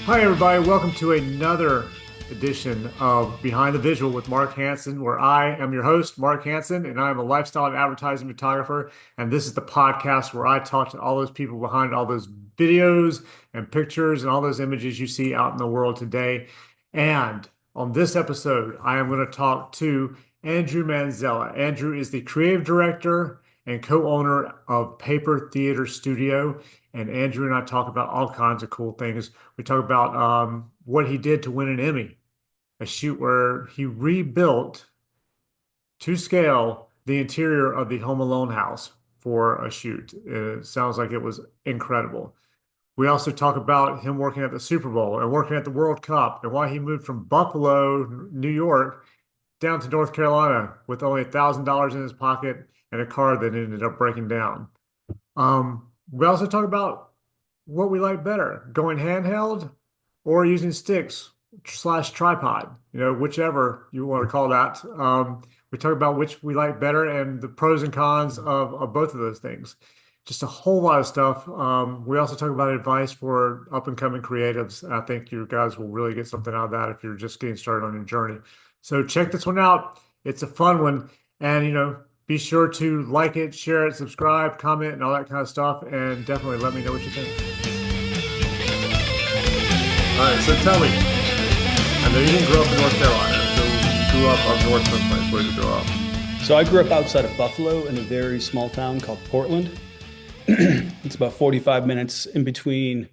Hi, everybody. Welcome to another edition of Behind the Visual with Mark Hansen, where I am your host, Mark Hansen, and I am a lifestyle and advertising photographer. And this is the podcast where I talk to all those people behind all those videos and pictures and all those images you see out in the world today. And on this episode, I am going to talk to Andrew Manzella. Andrew is the creative director and co-owner of Paper Theater Studio. And Andrew and I talk about all kinds of cool things. We talk about what he did to win an Emmy, a shoot where he rebuilt to scale the interior of the Home Alone house for a shoot. It sounds like it was incredible. We also talk about him working at the Super Bowl and working at the World Cup and why he moved from Buffalo, New York, down to North Carolina with only $1,000 in his pocket and a car that ended up breaking down. We also talk about what we like better, going handheld or using sticks slash tripod, whichever you want to call that. We talk about which we like better and the pros and cons of both of those things. Just a whole lot of stuff. We also talk about advice for up and coming creatives. I think you guys will really get something out of that if you're just getting started on your journey. So check this one out. It's a fun one. And, be sure to like it, share it, subscribe, comment, and all that kind of stuff. And definitely let me know what you think. All right, so tell me, I know you didn't grow up in North Carolina, so you grew up north someplace. Where did you grow up? So I grew up outside of Buffalo in a very small town called Portland. It's about 45 minutes in between,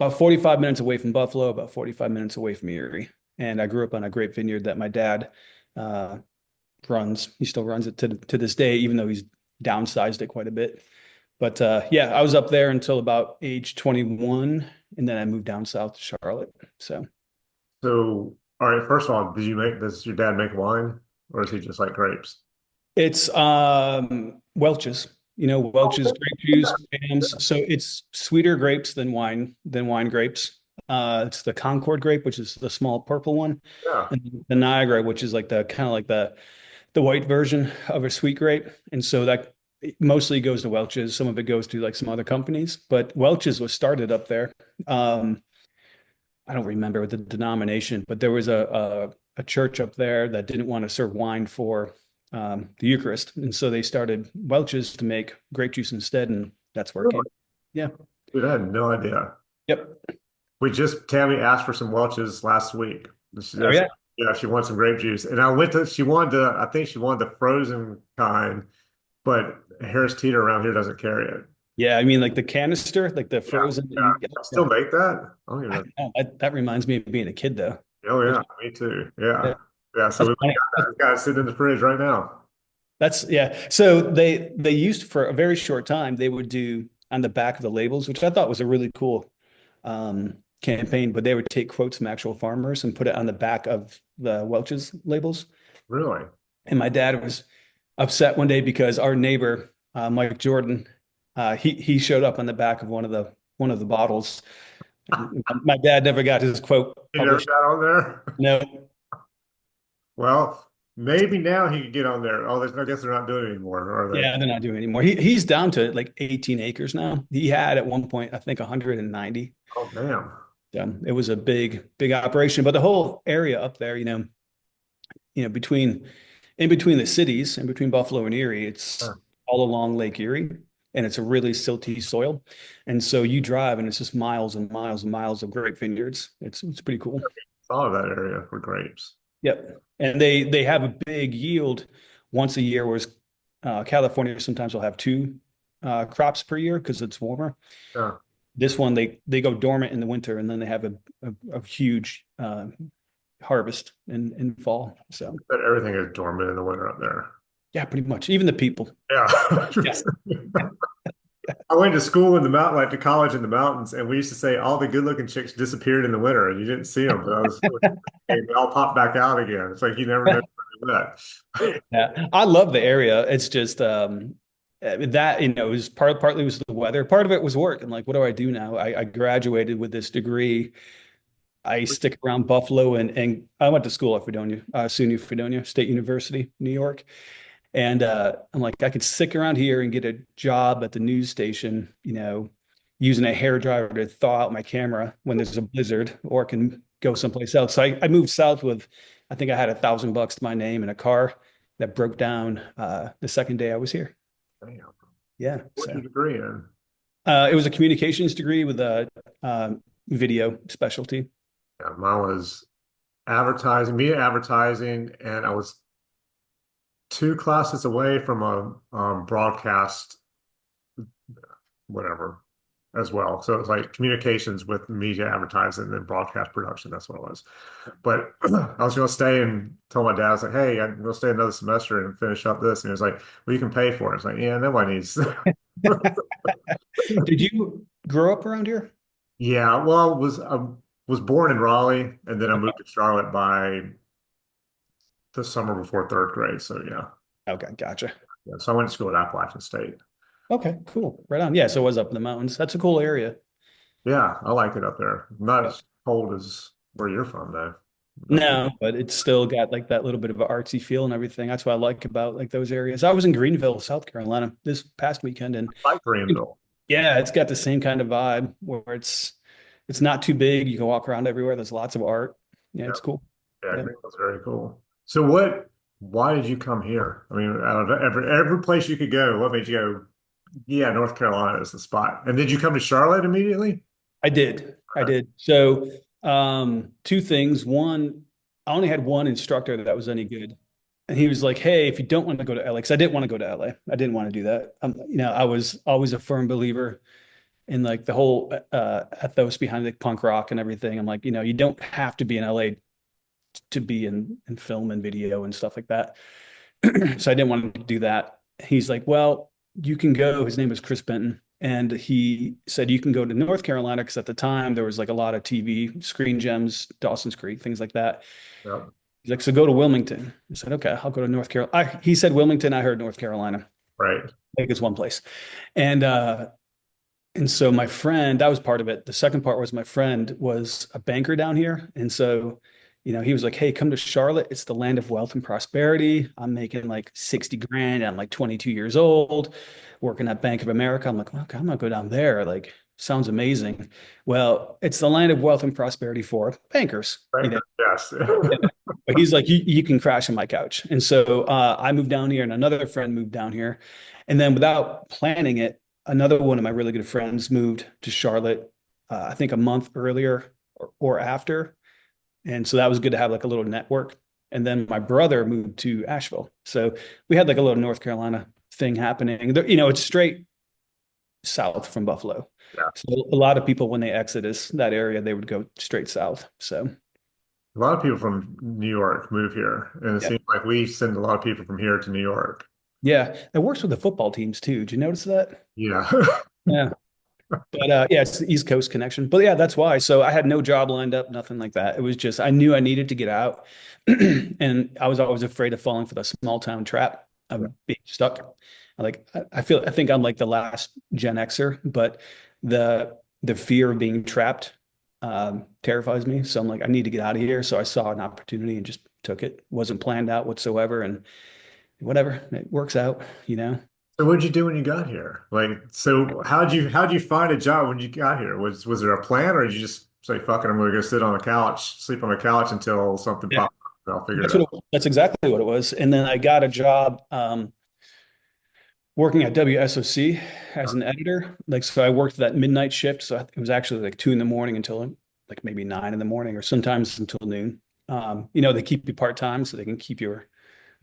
about 45 minutes away from Buffalo, about 45 minutes away from Erie. And I grew up on a grape vineyard that my dad uh, runs. He still runs it to this day, even though he's downsized it quite a bit. But yeah, I was up there until about age 21, and then I moved down south to Charlotte. So So, all right, first of all, does your dad make wine or is he just like grapes? it's Welch's, Oh, Welch's grape juice jams. So it's sweeter grapes than wine grapes. It's the Concord grape, which is the small purple one, yeah, and the Niagara, which is like the kind of like the white version of a sweet grape. And so that it mostly goes to Welch's. Some of it goes to like some other companies, but Welch's was started up there. Um, I don't remember the denomination, but there was a church up there that didn't want to serve wine for the Eucharist, and so they started Welch's to make grape juice instead, and that's where it really? came. Yeah. Dude, I had no idea. Yep. Tammy asked for some Welch's last week. She Oh said, yeah. yeah, she wants some grape juice. And I think she wanted the frozen kind, but Harris Teeter around here doesn't carry it. Yeah. I mean, like the canister, like the Yeah, frozen that yeah. you get. I Yeah. still make that. I don't even I know. don't know. That reminds me of being a kid, though. Oh Which, yeah, me too. Yeah. yeah, Yeah. So that's we funny. got it sitting in the fridge right now. That's yeah. So they used for a very short time, they would do on the back of the labels, which I thought was a really cool campaign, but they would take quotes from actual farmers and put it on the back of the Welch's labels. Really? And my dad was upset one day because our neighbor, Mike Jordan, he showed up on the back of one of the bottles. My dad never got his quote He never published. got on there? No, Well, maybe now he could get on there. Oh, I guess they're not doing it anymore, are they? yeah, they're not doing it anymore. He's down to like 18 acres now. He had at one point, I think, 190. Oh, damn. It was a big operation, but the whole area up there, between in between the cities, in between Buffalo and Erie, it's Huh. all along Lake Erie, and it's a really silty soil. And so you drive, and it's just miles and miles and miles of grape vineyards. It's pretty cool. All of that area for grapes. Yep. And they have a big yield once a year, whereas California sometimes will have two crops per year because it's warmer. Yeah. This one they go dormant in the winter, and then they have a huge harvest in fall. So But everything is dormant in the winter up there. yeah, pretty much. Even the people. Yeah. Yeah. I went to school in the mountain, like to college in the mountains, and we used to say all the good-looking chicks disappeared in the winter, and you didn't see them, but they all popped back out again. It's like you never know where they went. Yeah. I love the area. It's just that, it was partly was the weather. Part of it was work. And like, what do I do now? I graduated with this degree. I stick around Buffalo and I went to school at Fredonia, SUNY Fredonia State University, New York. And I'm like, I could stick around here and get a job at the news station, using a hair dryer to thaw out my camera when there's a blizzard or can go someplace else. So I moved south with, I think I had $1,000 to my name in a car that broke down the second day I was here. Damn. Yeah. What's your So degree in? it was a communications degree with a video specialty. Yeah, mine was advertising, media advertising, and I was two classes away from a broadcast, whatever, as well. So it's like communications with media advertising and broadcast production. That's what it was. But I was going to stay and tell my dad, I was like, hey, I'm going to stay another semester and finish up this. And he was like, well, you can pay for it. I was like, yeah, nobody needs. Did you grow up around here? Yeah, well, I was born in Raleigh, and then I moved to Charlotte by the summer before third grade. So yeah, Okay, gotcha. yeah. So I went to school at Appalachian State. Okay, cool. Right on. Yeah, so it was up in the mountains. That's a cool area. Yeah, I like it up there. Not as cold as where you're from, though. But No, but it's still got like that little bit of an artsy feel and everything. That's what I like about like those areas. I was in Greenville, South Carolina this past weekend, and I like Greenville. yeah, it's got the same kind of vibe where it's not too big. You can walk around everywhere. There's lots of art. Yeah, Yeah, it's cool. yeah, Yeah. Greenville's very cool. So why did you come here? I mean, out of every place you could go, what made you go, yeah, North Carolina is the spot. And did you come to Charlotte immediately? I did. I did. So, two things. One, I only had one instructor that was any good. And he was like, "Hey, if you don't want to go to LA, because I didn't want to go to LA, I didn't want to do that. I was always a firm believer in like the whole ethos behind like punk rock and everything. I'm like, you don't have to be in LA to be in film and video and stuff like that. So I didn't want to do that. He's like, well, you can go. His name was Chris Benton. And he said, you can go to North Carolina because at the time there was like a lot of TV, Screen Gems, Dawson's Creek, things like that. Yeah, He's like, so go to Wilmington. I said, okay, I'll go to North Carolina. He said Wilmington. I heard North Carolina. right. I think it's one place. And and so my friend, that was part of it. The second part was my friend was a banker down here. And so, he was like, hey, come to Charlotte. It's the land of wealth and prosperity. I'm making like 60 grand. I'm like 22 years old, working at Bank of America. I'm like, okay, I'm gonna go down there. Like, sounds amazing. Well, it's the land of wealth and prosperity for bankers. Right. Yes. But he's like, you can crash on my couch. And so I moved down here and another friend moved down here. And then without planning it, another one of my really good friends moved to Charlotte, I think a month earlier or after. And so that was good to have like a little network. And then my brother moved to Asheville. So we had like a little North Carolina thing happening. It's straight south from Buffalo. Yeah. So a lot of people, when they exodus that area, they would go straight south. So A lot of people from New York move here, and it yeah. seems like we send a lot of people from here to New York. Yeah. It works with the football teams too. Did you notice that? Yeah. Yeah. But yeah, it's the East Coast connection. But yeah, that's why. So I had no job lined up, nothing like that. It was just I knew I needed to get out. And I was always afraid of falling for the small town trap of being stuck. Like I think I'm like the last Gen Xer, but the fear of being trapped terrifies me. So I'm like, I need to get out of here. So I saw an opportunity and just took it. Wasn't planned out whatsoever. And whatever, it works out. So what did you do when you got here? Like, so how'd you find a job when you got here? Was there a plan, or did you just say, "Fuck it, I'm going to go sit on the couch, sleep on the couch until something Yeah. pops up, and I'll figure it That's out." that's exactly what it was. And then I got a job working at WSOC as an editor. Like, so I worked that midnight shift. So it was actually like 2 in the morning until like maybe 9 in the morning or sometimes until noon. They keep you part-time so they can keep your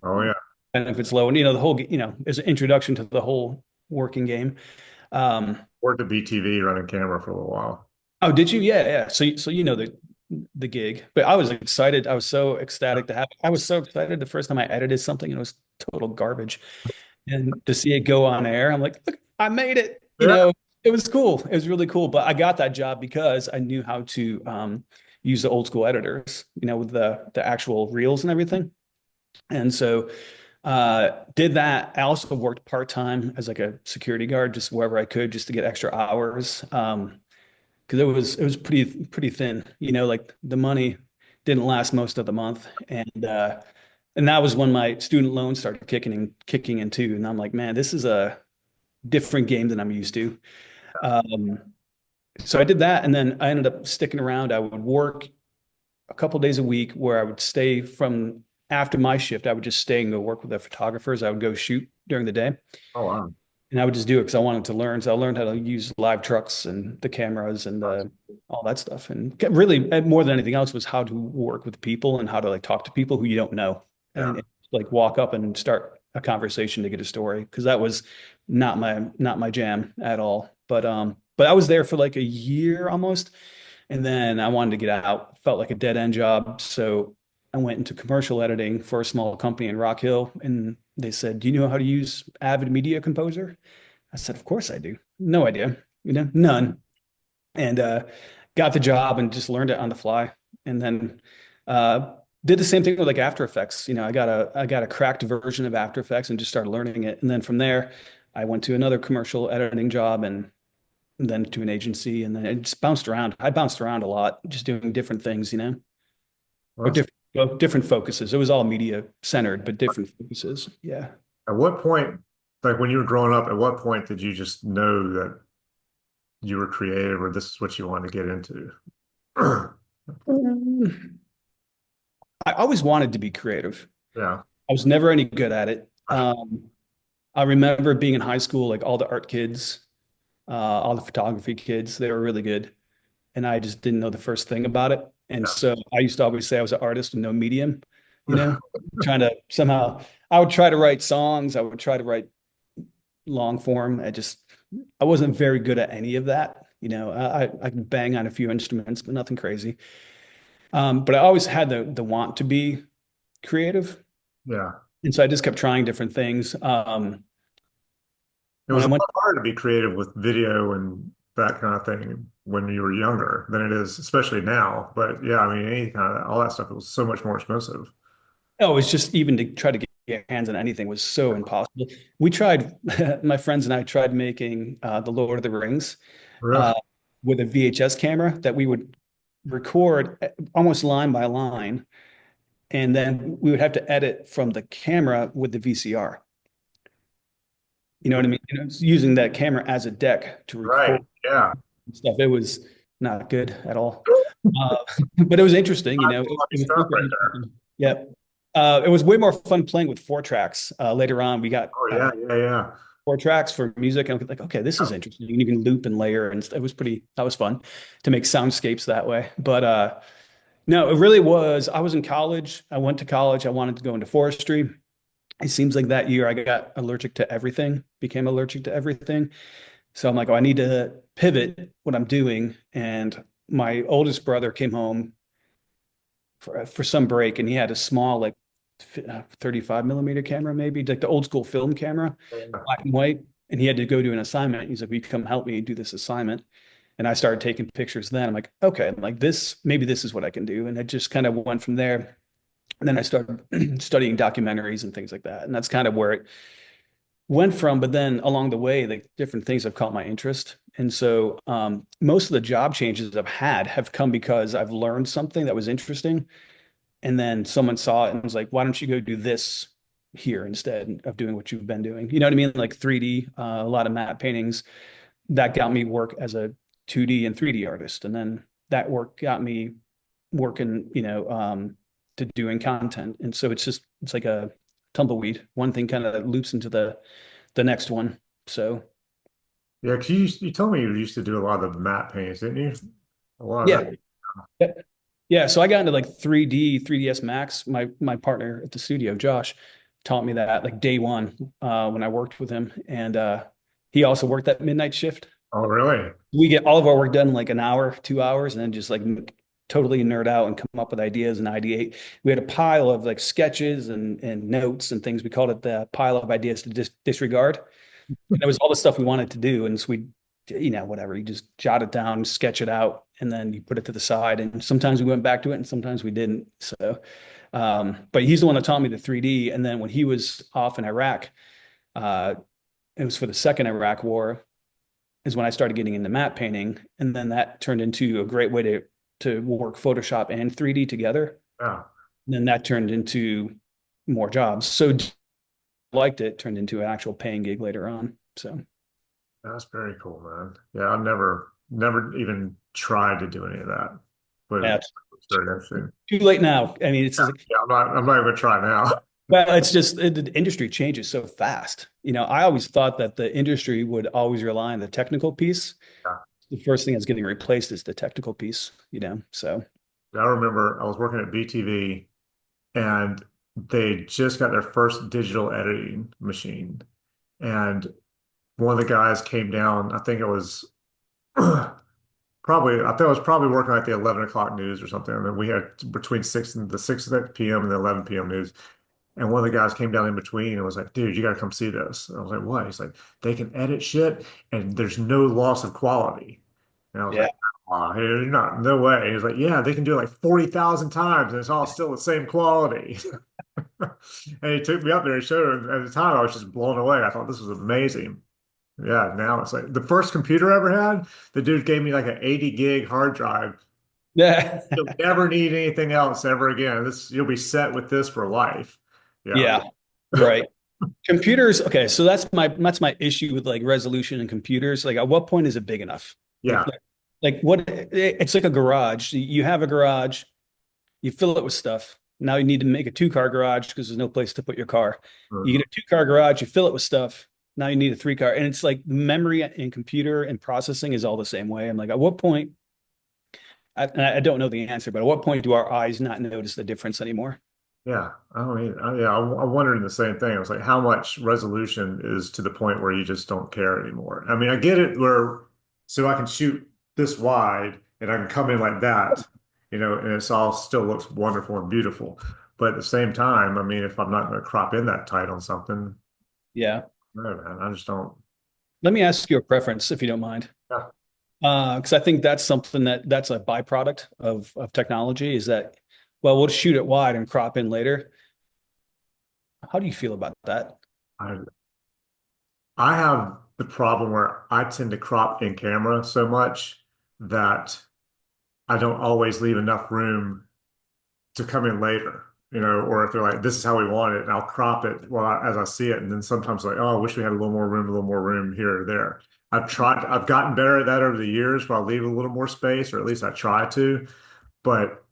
Oh yeah, benefits low. And, the whole, as an introduction to the whole working game. Um, worked at BTV running camera for a little while. oh, did you? Yeah, yeah. So the gig, but I was excited. I was so ecstatic to have. I was so excited the first time I edited something and it was total garbage. And to see it go on air, I'm like, look, I made it. Yeah. It was cool. It was really cool. But I got that job because I knew how to use the old school editors, with the actual reels and everything. And so did that. I also worked part-time as like a security guard, just wherever I could, just to get extra hours. Because it was pretty thin, like the money didn't last most of the month. And that was when my student loans started kicking in too. And I'm like, man, this is a different game than I'm used to. Um, So I did that, and then I ended up sticking around. I would work a couple days a week where I would stay from after my shift. I would just stay and go work with the photographers. I would go shoot during the day, Oh, wow. and I would just do it because I wanted to learn. So I learned how to use live trucks and the cameras and all that stuff. And really, more than anything else, was how to work with people and how to like talk to people who you don't know, Yeah. and like walk up and start a conversation to get a story. Because that was not my jam at all. But I was there for like a year almost. And then I wanted to get out, felt like a dead end job. So I went into commercial editing for a small company in Rock Hill. And they said, "Do you know how to use Avid Media Composer?" I said, "Of course I do." No idea, none. And got the job and just learned it on the fly. And then did the same thing with like After Effects. I got a cracked version of After Effects and just started learning it. And then from there, I went to another commercial editing job and then to an agency, and then it just bounced around. I bounced around a lot, just doing different things, Well, or different focuses. It was all media centered, but different focuses. Yeah. at what point, like when you were growing up, at what point did you just know that you were creative or this is what you wanted to get into? Um, I always wanted to be creative. Yeah. I was never any good at it. I remember being in high school, like all the art kids, all the photography kids, they were really good. And I just didn't know the first thing about it. And so I used to always say I was an artist with no medium, you Yeah. know, trying to somehow, I would try to write songs. I would try to write long form. I wasn't very good at any of that. I can bang on a few instruments, but nothing crazy. But I always had the want to be creative. Yeah. And so I just kept trying different things. It When was I a went, lot harder to be creative with video and that kind of thing when you were younger than it is, especially now. But yeah, I mean, any kind of all that stuff, it was so much more expensive. oh, it's just even to try to get your hands on anything was so impossible. We tried, my friends and I tried making The Lord of the Rings Really? uh, with a VHS camera that we would record almost line by line, and then we would have to edit from the camera with the VCR. You know what I mean? It's using that camera as a deck to Right. record Yeah. stuff. It was not good at all. Uh, but it was interesting, it was Stuff super right there. interesting. Yeah. It was way more fun playing with four tracks. Later on, we got Oh yeah, yeah, yeah. four tracks for music. And I was like, okay, this is interesting. You can loop and layer, and that was fun to make soundscapes that way. But no, it really was. I was in college. I went to college. I wanted to go into forestry. It seems like that year I got allergic to everything, became allergic to everything. So I'm like, oh, I need to pivot what I'm doing. And my oldest brother came home for some break, and he had a small, like 35 millimeter camera, maybe like the old school film camera, Yeah. black and white. And he had to go do an assignment. He's like, "Will you come help me do this assignment?" And I started taking pictures then. I'm like, okay, like maybe this is what I can do. And it just kind of went from there. And then I started studying documentaries and things like that. And that's kind of where it went from. But then along the way, like different things have caught my interest. And so most of the job changes I've had have come because I've learned something that was interesting. And then someone saw it and was like, why don't you go do this here instead of doing what you've been doing? You know what I mean? Like 3D, a lot of matte paintings. That got me work as a 2D and 3D artist. And then that work got me working, to doing content. And so it's like a tumbleweed. One thing kind of loops into the next one. So Yeah, 'cause you told me you used to do a lot of the matte paintings, didn't you? A lot of yeah. Yeah, so I got into like 3D, 3ds Max. My partner at the studio, Josh, taught me that like day one when I worked with him, and he also worked that midnight shift. Oh, really? We get all of our work done in like an hour, 2 hours, and then just like totally nerd out and come up with ideas and ideate. We had a pile of like sketches and notes and things. We called it the pile of ideas to disregard. And that was all the stuff we wanted to do. And so whatever, you just jot it down, sketch it out, and then you put it to the side. And sometimes we went back to it and sometimes we didn't. So, but he's the one that taught me the 3D. And then when he was off in Iraq, uh, it was for the second Iraq war, is when I started getting into matte painting. And then that turned into a great way to work Photoshop and 3D together. Yeah. And then that turned into more jobs. So liked it, turned into an actual paying gig later on. So That's very cool, man. Yeah, I've never. never even tried to do any of that, but Yeah, it's very interesting. too late now. I mean, Yeah, yeah, I'm not even gonna try now. well, it's just the industry changes so fast. I always thought that the industry would always rely on the technical piece. Yeah. The first thing that's getting replaced is the technical piece. So I remember I was working at BTV and they just got their first digital editing machine. And one of the guys came down, I think it was I think I was probably working like the 11 o'clock news or something. And then we had between 6 p.m. and the 11 p.m. news. And one of the guys came down in between and was like, dude, you got to come see this. And I was like, what? He's like, they can edit shit and there's no loss of quality. And I was yeah, like, oh, you're not, no way. He was like, yeah, they can do it like 40,000 times and it's all still the same quality. And he took me up there and showed him. At the time, I was just blown away. I thought this was amazing. Yeah, now it's like the first computer I ever had, the dude gave me like an 80 gig hard drive. yeah, You'll never need anything else ever again. You'll be set with this for life. Yeah. yeah, right. Computers. Okay, so that's my issue with like resolution and computers. Like, at what point is it big enough? Like, Yeah. like what? It's like a garage. You have a garage. You fill it with stuff. Now you need to make a two-car garage because there's no place to put your car. You Mhm. get a two-car garage, you fill it with stuff. Now you need a three-car. And it's like memory and computer and processing is all the same way. I'm like, at what point, and I don't know the answer, but at what point do our eyes not notice the difference anymore? Yeah. I mean, yeah, I'm wondering the same thing. I was like, how much resolution is to the point where you just don't care anymore? I mean, I get it where, so I can shoot this wide and I can come in like that, and it's all still looks wonderful and beautiful. But at the same time, I mean, if I'm not going to crop in that tight on something, Yeah. no, man, I just don't. Let me ask you a preference, if you don't mind. Yeah. Because I think that's something that's a byproduct of technology is that, well, we'll shoot it wide and crop in later. How do you feel about that? I I have the problem where I tend to crop in camera so much that I don't always leave enough room to come in later, or if they're like, this is how we want it, and I'll crop it as I see it. And then sometimes like, oh, I wish we had a little more room here or there. I've gotten better at that over the years where I'll leave a little more space, or at least I try to. But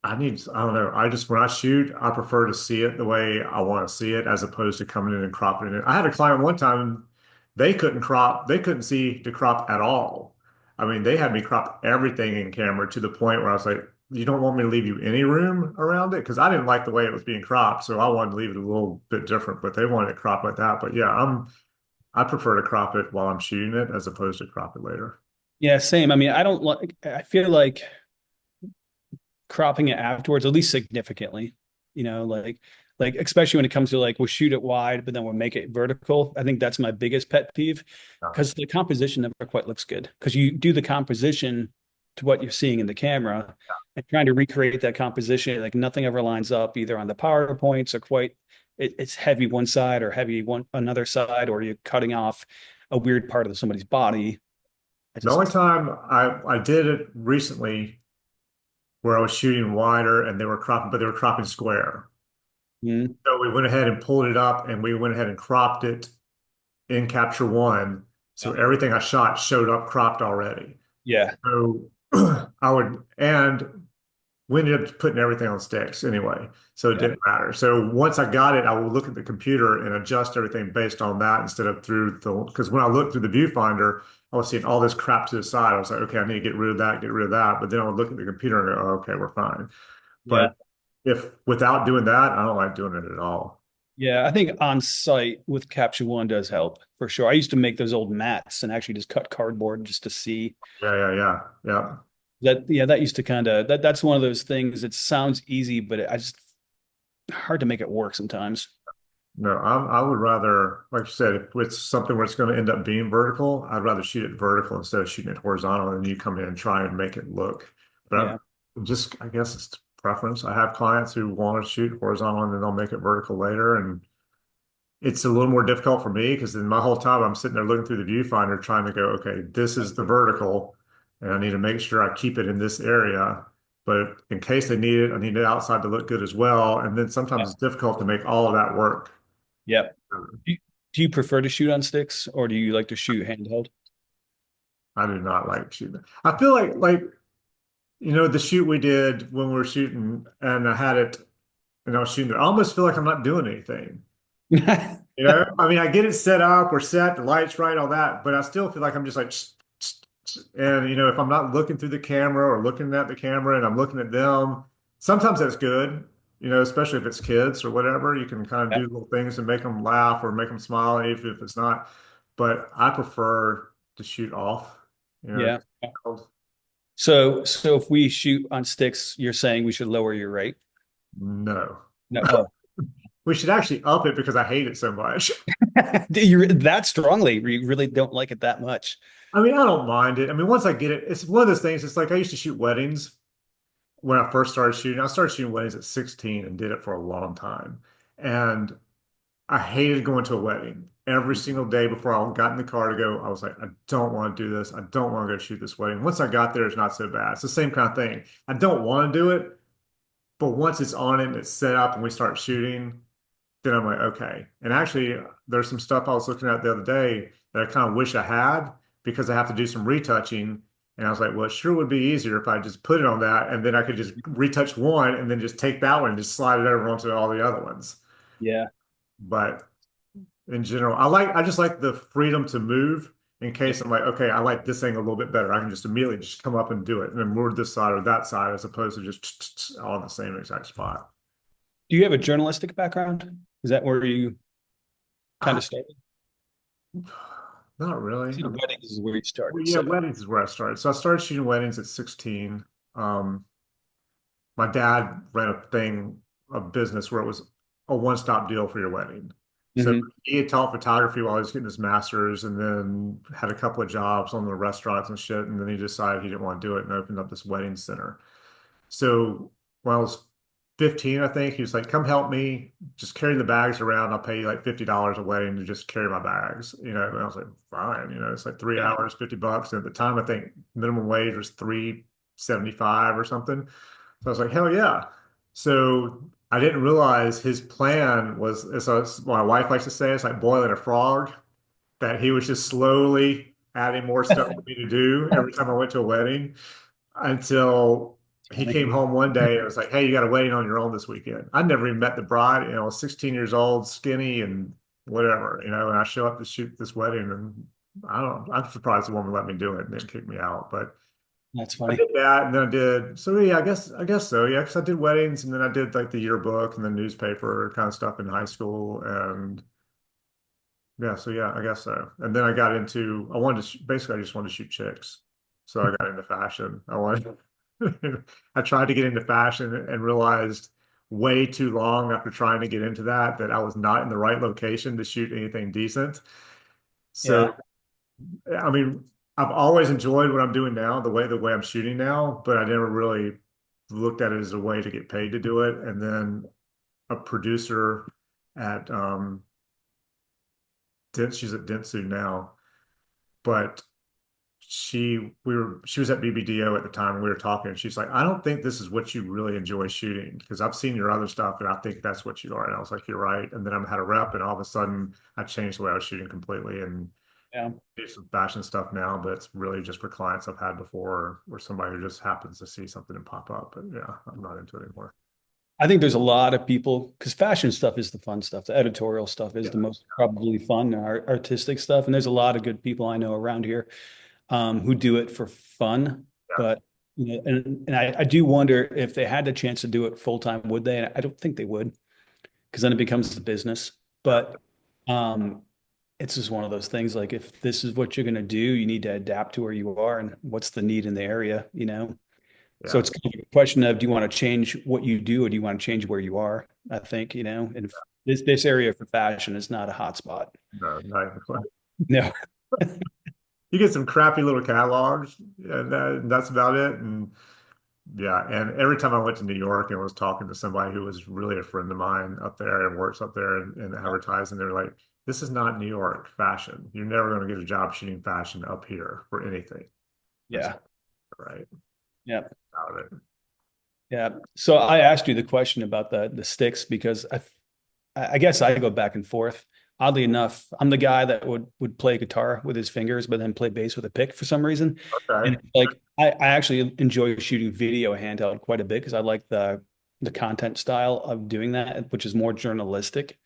I don't know. I just, when I shoot, I prefer to see it the way I want to see it as opposed to coming in and cropping it. I had a client one time, they couldn't see the crop at all. I mean, they had me crop everything in camera to the point where I was like, you don't want me to leave you any room around it? Because I didn't like the way it was being cropped. So I wanted to leave it a little bit different, but they wanted it cropped like that. But yeah, I prefer to crop it while I'm shooting it as opposed to crop it later. Yeah, same. I mean, I don't like, I feel like cropping it afterwards, at least significantly, like especially when it comes to like we'll shoot it wide, but then we'll make it vertical. I think that's my biggest pet peeve Yeah. because the composition never quite looks good because you do the composition to what you're seeing in the camera and trying to recreate that composition, like nothing ever lines up either on the PowerPoints or it's heavy one side or heavy one another side, or you're cutting off a weird part of somebody's body. I The only just time I did it recently where I was shooting wider and but they were cropping square. mm, So we went ahead and pulled it up and we went ahead and cropped it in Capture One. So yeah. everything I shot showed up cropped already. Yeah. So and we ended up putting everything on sticks anyway. So it Yeah. didn't matter. So once I got it, I would look at the computer and adjust everything based on that instead of because when I looked through the viewfinder, I was seeing all this crap to the side. I was like, okay, I need to get rid of that, get rid of that. But then I would look at the computer and go, oh, okay, we're fine. Yeah. But if without doing that, I don't like doing it at all. Yeah, I think on site with Capture One does help for sure. I used to make those old mats and actually just cut cardboard just to see Yeah, yeah, yeah, yeah. that. Yeah, that used to kind of that's one of those things. It sounds easy, but I just hard to make it work sometimes. No, I would rather, like you said, if it's something where it's going to end up being vertical, I'd rather shoot it vertical instead of shooting it horizontal, and you come in and try and make it look. Yeah, But I guess it's preference. I have clients who want to shoot horizontal and then they'll make it vertical later, and it's a little more difficult for me because then my whole time I'm sitting there looking through the viewfinder trying to go, okay, this is the vertical, and I need to make sure I keep it in this area. But in case they need it, I need it outside to look good as well. And then sometimes it's difficult to make all of that work. yeah. Do you prefer to shoot on sticks or do you like to shoot handheld? I do not like shooting. I feel like the shoot we did when we were shooting and I had it and I was shooting it, I almost feel like I'm not doing anything. I mean, I get it set up or set, the lights right, all that, but I still feel like I'm just like, and if I'm not looking through the camera or looking at the camera and I'm looking at them, sometimes that's good, especially if it's kids or whatever. You can kind of do little things and make them laugh or make them smile, even if it's not. But I prefer to shoot off, you know. Yeah. So if we shoot on sticks, you're saying we should lower your rate? No. No. Oh, We should actually up it because I hate it so much. you that strongly? You really don't like it that much? I mean, I don't mind it. I mean, once I get it, it's one of those things. It's like I used to shoot weddings when I first started shooting. I started shooting weddings at 16 and did it for a long time. And I hated going to a wedding. Every single day before I got in the car to go, I was like, I don't want to do this. I don't want to go shoot this wedding. Once I got there, it's not so bad. It's the same kind of thing. I don't want to do it, but once it's on it and it's set up and we start shooting, then I'm like, okay. And actually, there's some stuff I was looking at the other day that I kind of wish I had because I have to do some retouching. And I was like, well, it sure would be easier if I just put it on that and then I could just retouch one and then just take that one and just slide it over onto all the other ones. Yeah. But in general, I just like the freedom to move in case I'm like, okay, I like this thing a little bit better. I can just immediately just come up and do it and then move this side or that side as opposed to just all in the same exact spot. Do you have a journalistic background? Is that where you kind I, of started? not really. See, weddings is where you Well, started. yeah, So weddings is where I started. So I started shooting weddings at 16. Um, my dad ran a business where it was a one-stop deal for your wedding. So hmm he had taught photography while he was getting his master's and then had a couple of jobs on the restaurants and shit. And then he decided he didn't want to do it and opened up this wedding center. So when I was 15, I think, he was like, come help me, just carry the bags around. I'll pay you like $50 a wedding to just carry my bags, And I was like, fine, it's like three yeah, hours, $50. And at the time, I think minimum wage was 3.75 or something. So I was like, hell yeah. So I didn't realize his plan was, so my wife likes to say, it's like boiling a frog, that he was just slowly adding more stuff for me to do every time I went to a wedding until he funny. came home one day and was like, "Hey, you got a wedding on your own this weekend." I'd never even met the bride, 16 years old, skinny and whatever, and I show up to shoot this wedding and I'm surprised the woman let me do it and didn't kick me out. But That's I funny. did that and then I did so yeah, I guess so. Yeah, because I did weddings and then I did like the yearbook and the newspaper kind of stuff in high school and yeah, so yeah, I guess so. And then I got into, I wanted to, basically, I just wanted to shoot chicks. So I got into fashion. I tried to get into fashion and realized way too long after trying to get into that I was not in the right location to shoot anything decent. So, Yeah. I mean, I've always enjoyed what I'm doing now, the way I'm shooting now, but I never really looked at it as a way to get paid to do it. And then a producer at, she's at Dentsu now, but she was at BBDO at the time and we were talking and she's like, I don't think this is what you really enjoy shooting because I've seen your other stuff and I think that's what you are. And I was like, you're right. And then I had a rep and all of a sudden I changed the way I was shooting completely and Yeah. do some fashion stuff now, but it's really just for clients I've had before or somebody who just happens to see something and pop up. But yeah, I'm not into it anymore. I think there's a lot of people because fashion stuff is the fun stuff. The editorial stuff is Yeah. the most probably fun, artistic stuff. And there's a lot of good people I know around here who do it for fun. Yeah. But and I do wonder if they had the chance to do it full time, would they? And I don't think they would because then it becomes the business. Yeah. But um, it's just one of those things. Like if this is what you're going to do, you need to adapt to where you are and what's the need in the area. So Yeah. it's kind of a question of do you want to change what you do or do you want to change where you are? I think, and if this area for fashion is not a hot spot. No, not even. No. You get some crappy little catalogs and that's about it. And yeah, and every time I went to New York and was talking to somebody who was really a friend of mine up there and works up there in advertising, they're like, "This is not New York fashion. You're never going to get a job shooting fashion up here for anything." That's Yeah. right Yeah. about it. Yeah. So I asked you the question about the sticks because I guess I go back and forth. Oddly enough, I'm the guy that would play guitar with his fingers, but then play bass with a pick for some reason. And Okay. it's like I actually enjoy shooting video handheld quite a bit because I like the content style of doing that, which is more journalistic.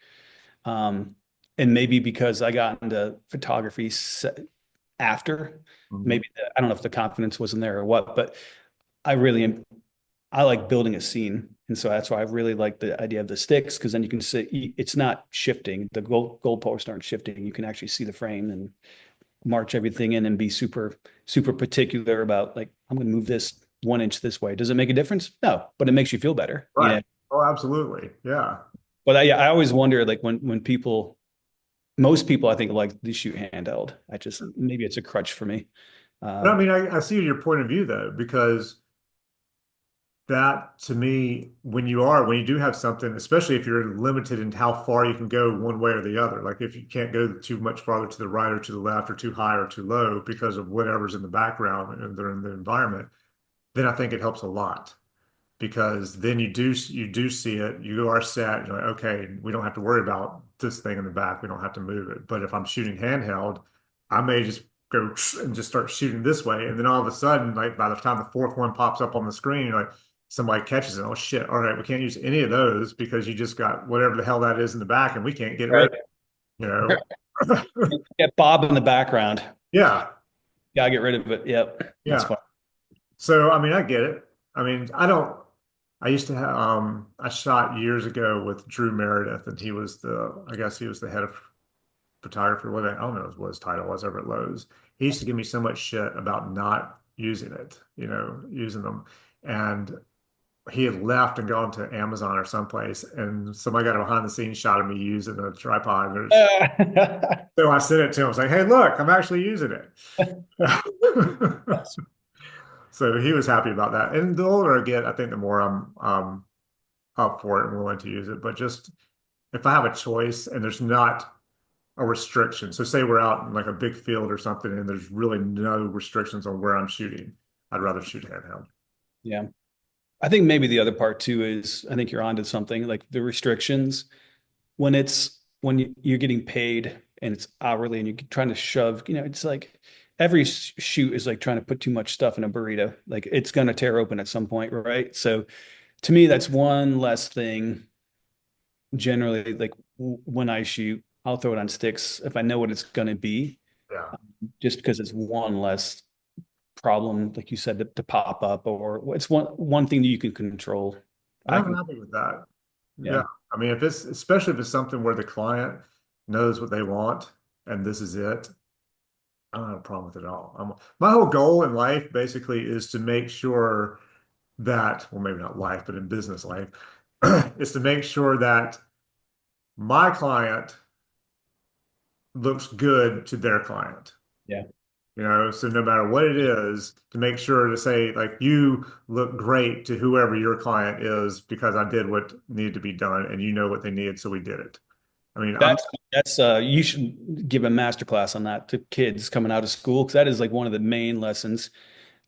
Um, and maybe because I got into photography after, Mhm. maybe I don't know if the confidence wasn't there or what, but I really am. I like building a scene. And so that's why I really like the idea of the sticks, because then you can see it's not shifting. The goalposts aren't shifting. You can actually see the frame and march everything in and be super particular about like, I'm going to move this 1 inch this way. Does it make a difference? No, but it makes you feel better, you Right. know? Oh, absolutely. Yeah. But I always wonder like when people, most people I think like to shoot handheld. I just, maybe it's a crutch for me. But Uh, I mean, I see your point of view though, because that to me, when you do have something, especially if you're limited in how far you can go one way or the other, like if you can't go too much farther to the right or to the left or too high or too low because of whatever's in the background and they're in the environment, then I think it helps a lot because then you do see it, you are set, you're like, okay, we don't have to worry about this thing in the back, we don't have to move it. But if I'm shooting handheld, I may just go and just start shooting this way, and then all of a sudden, like by the time the fourth one pops up on the screen, you're like somebody catches it. Oh shit! All right, we can't use any of those because you just got whatever the hell that is in the back, and we can't get rid right. of it. Get Bob in the background. Yeah, Gotta get rid of it. Yep. That's yeah. fine. So I mean, I get it. I mean, I don't. I used to have I shot years ago with Drew Meredith, and he was I guess he was the head of photography. I don't know what his title was over at Lowe's. He used to give me so much shit about not using it, using them. And he had left and gone to Amazon or someplace, and somebody got a behind the scenes shot of me using a tripod. So I sent it to him. I was like, "Hey, look, I'm actually using it." So he was happy about that. And the older I get, I think the more I'm up for it and willing to use it. But just if I have a choice and there's not a restriction, so say we're out in like a big field or something and there's really no restrictions on where I'm shooting, I'd rather shoot handheld. Yeah. I think maybe the other part too is I think you're onto something like the restrictions when you're getting paid and it's hourly and you're trying to shove, it's like every shoot is like trying to put too much stuff in a burrito. Like it's going to tear open at some point, right? So to me, that's one less thing generally. Like when I shoot, I'll throw it on sticks if I know what it's going to be, Yeah. just because it's one less problem, like you said, to pop up, or it's one thing that you can control. And I I'm can, happy with that. Yeah. yeah, I mean, if it's especially if it's something where the client knows what they want and this is it, I don't have a problem with it at all. My whole goal in life basically is to make sure that, well, maybe not life, but in business life, is to make sure that my client looks good to their client. yeah. So no matter what it is, to make sure to say, like, you look great to whoever your client is because I did what needed to be done and you know what they needed, so we did it. I mean, That's you should give a master class on that to kids coming out of school, because that is like one of the main lessons.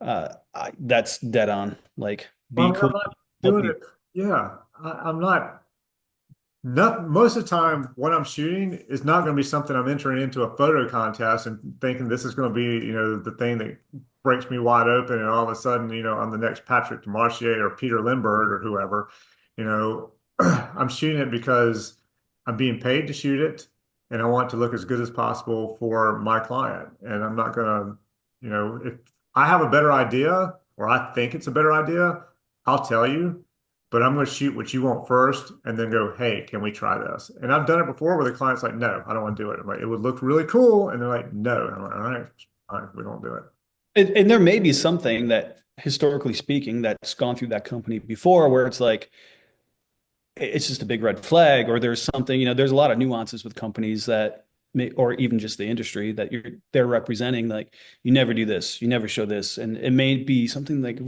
That's dead on. Like well, I be mean, I'm cool, not help doing it. people. Yeah, I'm not. Not most of the time, what I'm shooting is not going to be something I'm entering into a photo contest and thinking this is going to be, the thing that breaks me wide open, and all of a sudden, I'm the next Patrick Demarchier or Peter Lindbergh or whoever. You know, I'm shooting it because I'm being paid to shoot it, and I want to look as good as possible for my client. And I'm not going to, if I have a better idea or I think it's a better idea, I'll tell you, but I'm going to shoot what you want first and then go, hey, can we try this? And I've done it before where the client's like, no, I don't want to do it. I'm like, it would look really cool. And they're like, no. And I'm like, all right, we don't do it. And there may be something that historically speaking that's gone through that company before where it's like it's just a big red flag, or there's something, there's a lot of nuances with companies that may, or even just the industry that they're representing. Like you never do this, you never show this, and it may be something like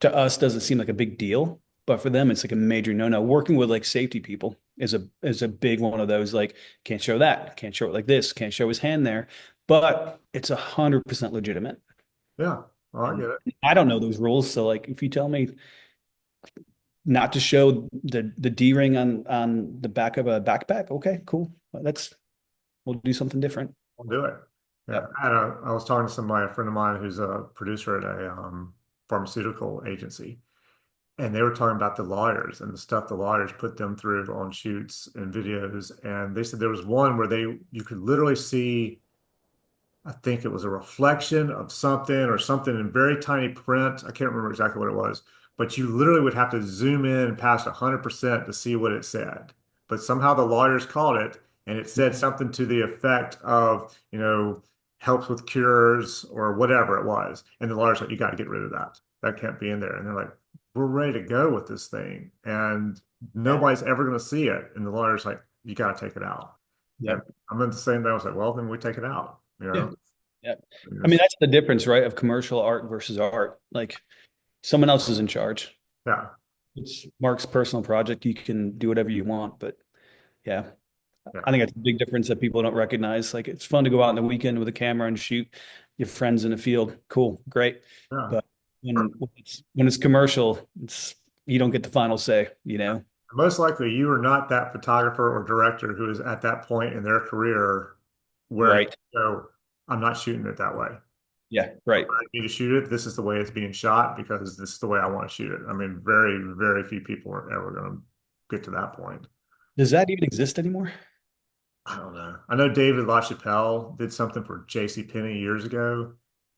to us doesn't seem like a big deal, but for them it's like a major no-no. Working with like safety people is a big one of those. Like can't show that, can't show it like this, can't show his hand there, but it's 100% legitimate. Yeah, well, I And get it. I don't know those rules, so like if you tell me not to show the D ring on the back of a backpack, okay, cool. we'll do something different. We'll do it. Yeah. Yep. I was talking to somebody, a friend of mine who's a producer at a pharmaceutical agency, and they were talking about the lawyers and the stuff the lawyers put them through on shoots and videos. And they said there was one where you could literally see, I think it was a reflection of something or something in very tiny print. I can't remember exactly what it was, but you literally would have to zoom in past 100% to see what it said. But somehow the lawyers caught it, and it said something to the effect of, helps with cures or whatever it was. And the lawyers like, you got to get rid of that. That can't be in there. And they're like, we're ready to go with this thing, and Yeah. nobody's ever going to see it. And the lawyer's like, you got to take it out. And Yep. I'm in the same thing. I was like, well, then we take it out, Yeah. Yeah. I mean, Yes. that's the difference, right? Of commercial art versus art. Like someone else is in charge. Yeah. It's Mark's personal project. You can do whatever you want, but yeah, I Yeah. think it's a big difference that people don't recognize. Like it's fun to go out on the weekend with a camera and shoot your friends in the field. Cool, great. Yeah. But when it's commercial, it's you don't get the final say, you know? Most likely you are not that photographer or director who is at that point in their career where you Right. go, I'm not shooting it that way. Yeah, right. I need to shoot it. This is the way it's being shot because this is the way I want to shoot it. I mean, very, very few people are ever going to get to that point. Does that even exist anymore? I don't know. I know David LaChapelle did something for J.C. Penney years ago,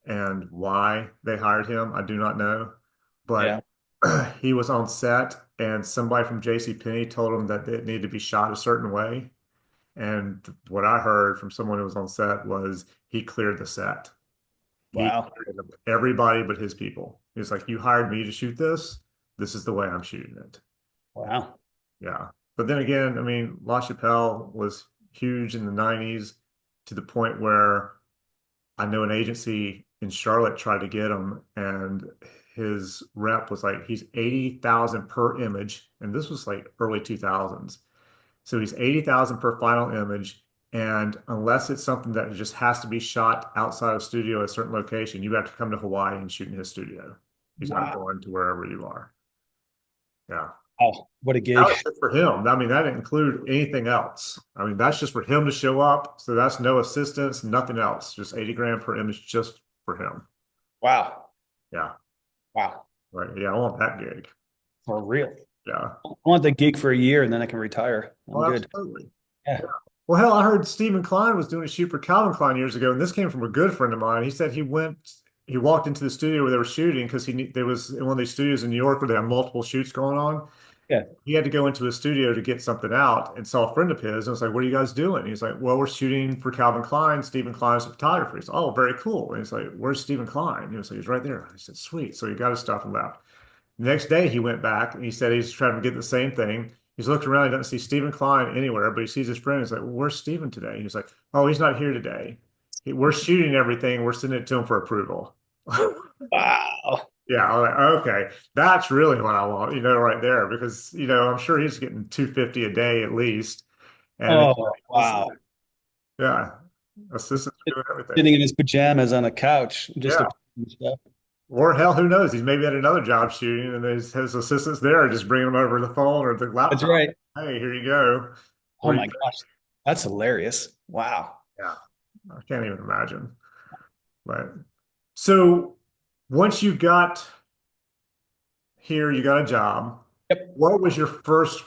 and why they hired him, I do not know. But Yeah. he was on set, and somebody from J.C. Penney told him that it needed to be shot a certain way. And what I heard from someone who was on set was he cleared the set. He Wow. cleared everybody but his people. He's like, you hired me to shoot this. This is the way I'm shooting it. Wow. Yeah. But then again, I mean, LaChapelle was huge in the 90s to the point where I know an agency in Charlotte tried to get him, and his rep was like, he's 80,000 per image. And this was like early 2000s. So he's 80,000 per final image. And unless it's something that just has to be shot outside of studio at a certain location, you have to come to Hawaii and shoot in his studio. He's not Wow. going to wherever you are. Yeah. Oh, what a That gig. was just for him. I mean, that didn't include anything else. I mean, that's just for him to show up. So that's no assistance, nothing else. Just 80 grand per image just for him. Wow. Yeah. Wow. Right. Yeah. I want that gig. For real. Yeah. I want the gig for a year and then I can retire. I'm Oh, good. absolutely. Yeah. Yeah. Well, hell, I heard Stephen Klein was doing a shoot for Calvin Klein years ago, and this came from a good friend of mine. He said he walked into the studio where they were shooting because there was in one of these studios in New York where they have multiple shoots going on. Yeah. He had to go into a studio to get something out and saw a friend of his and was like, what are you guys doing? He's like, well, we're shooting for Calvin Klein. Stephen Klein's a photographer. He's like, oh, very cool. And he's like, where's Stephen Klein? He was like, he's right there. I said, sweet. So he got his stuff and left. The next day he went back and he said he's trying to get the same thing. He's looking around, he doesn't see Stephen Klein anywhere, but he sees his friend. He's like, well, where's Stephen today? He's like, oh, he's not here today. We're shooting everything. We're sending it to him for approval. Wow. Yeah, I'm like, okay, that's really what I want, right there, because I'm sure he's getting 250 a day at least, and Oh, this is wow. yeah, assistants are doing everything. Sitting in his pajamas on a couch, just Yeah, approving stuff. or hell, who knows? He's maybe at another job shooting, and his assistants there just bringing him over the phone or the That's laptop. right. Hey, here you go. Oh What do you my think? gosh. That's hilarious. Wow. Yeah, I can't even imagine. But so once you got here, you got a job. Yep. What was your first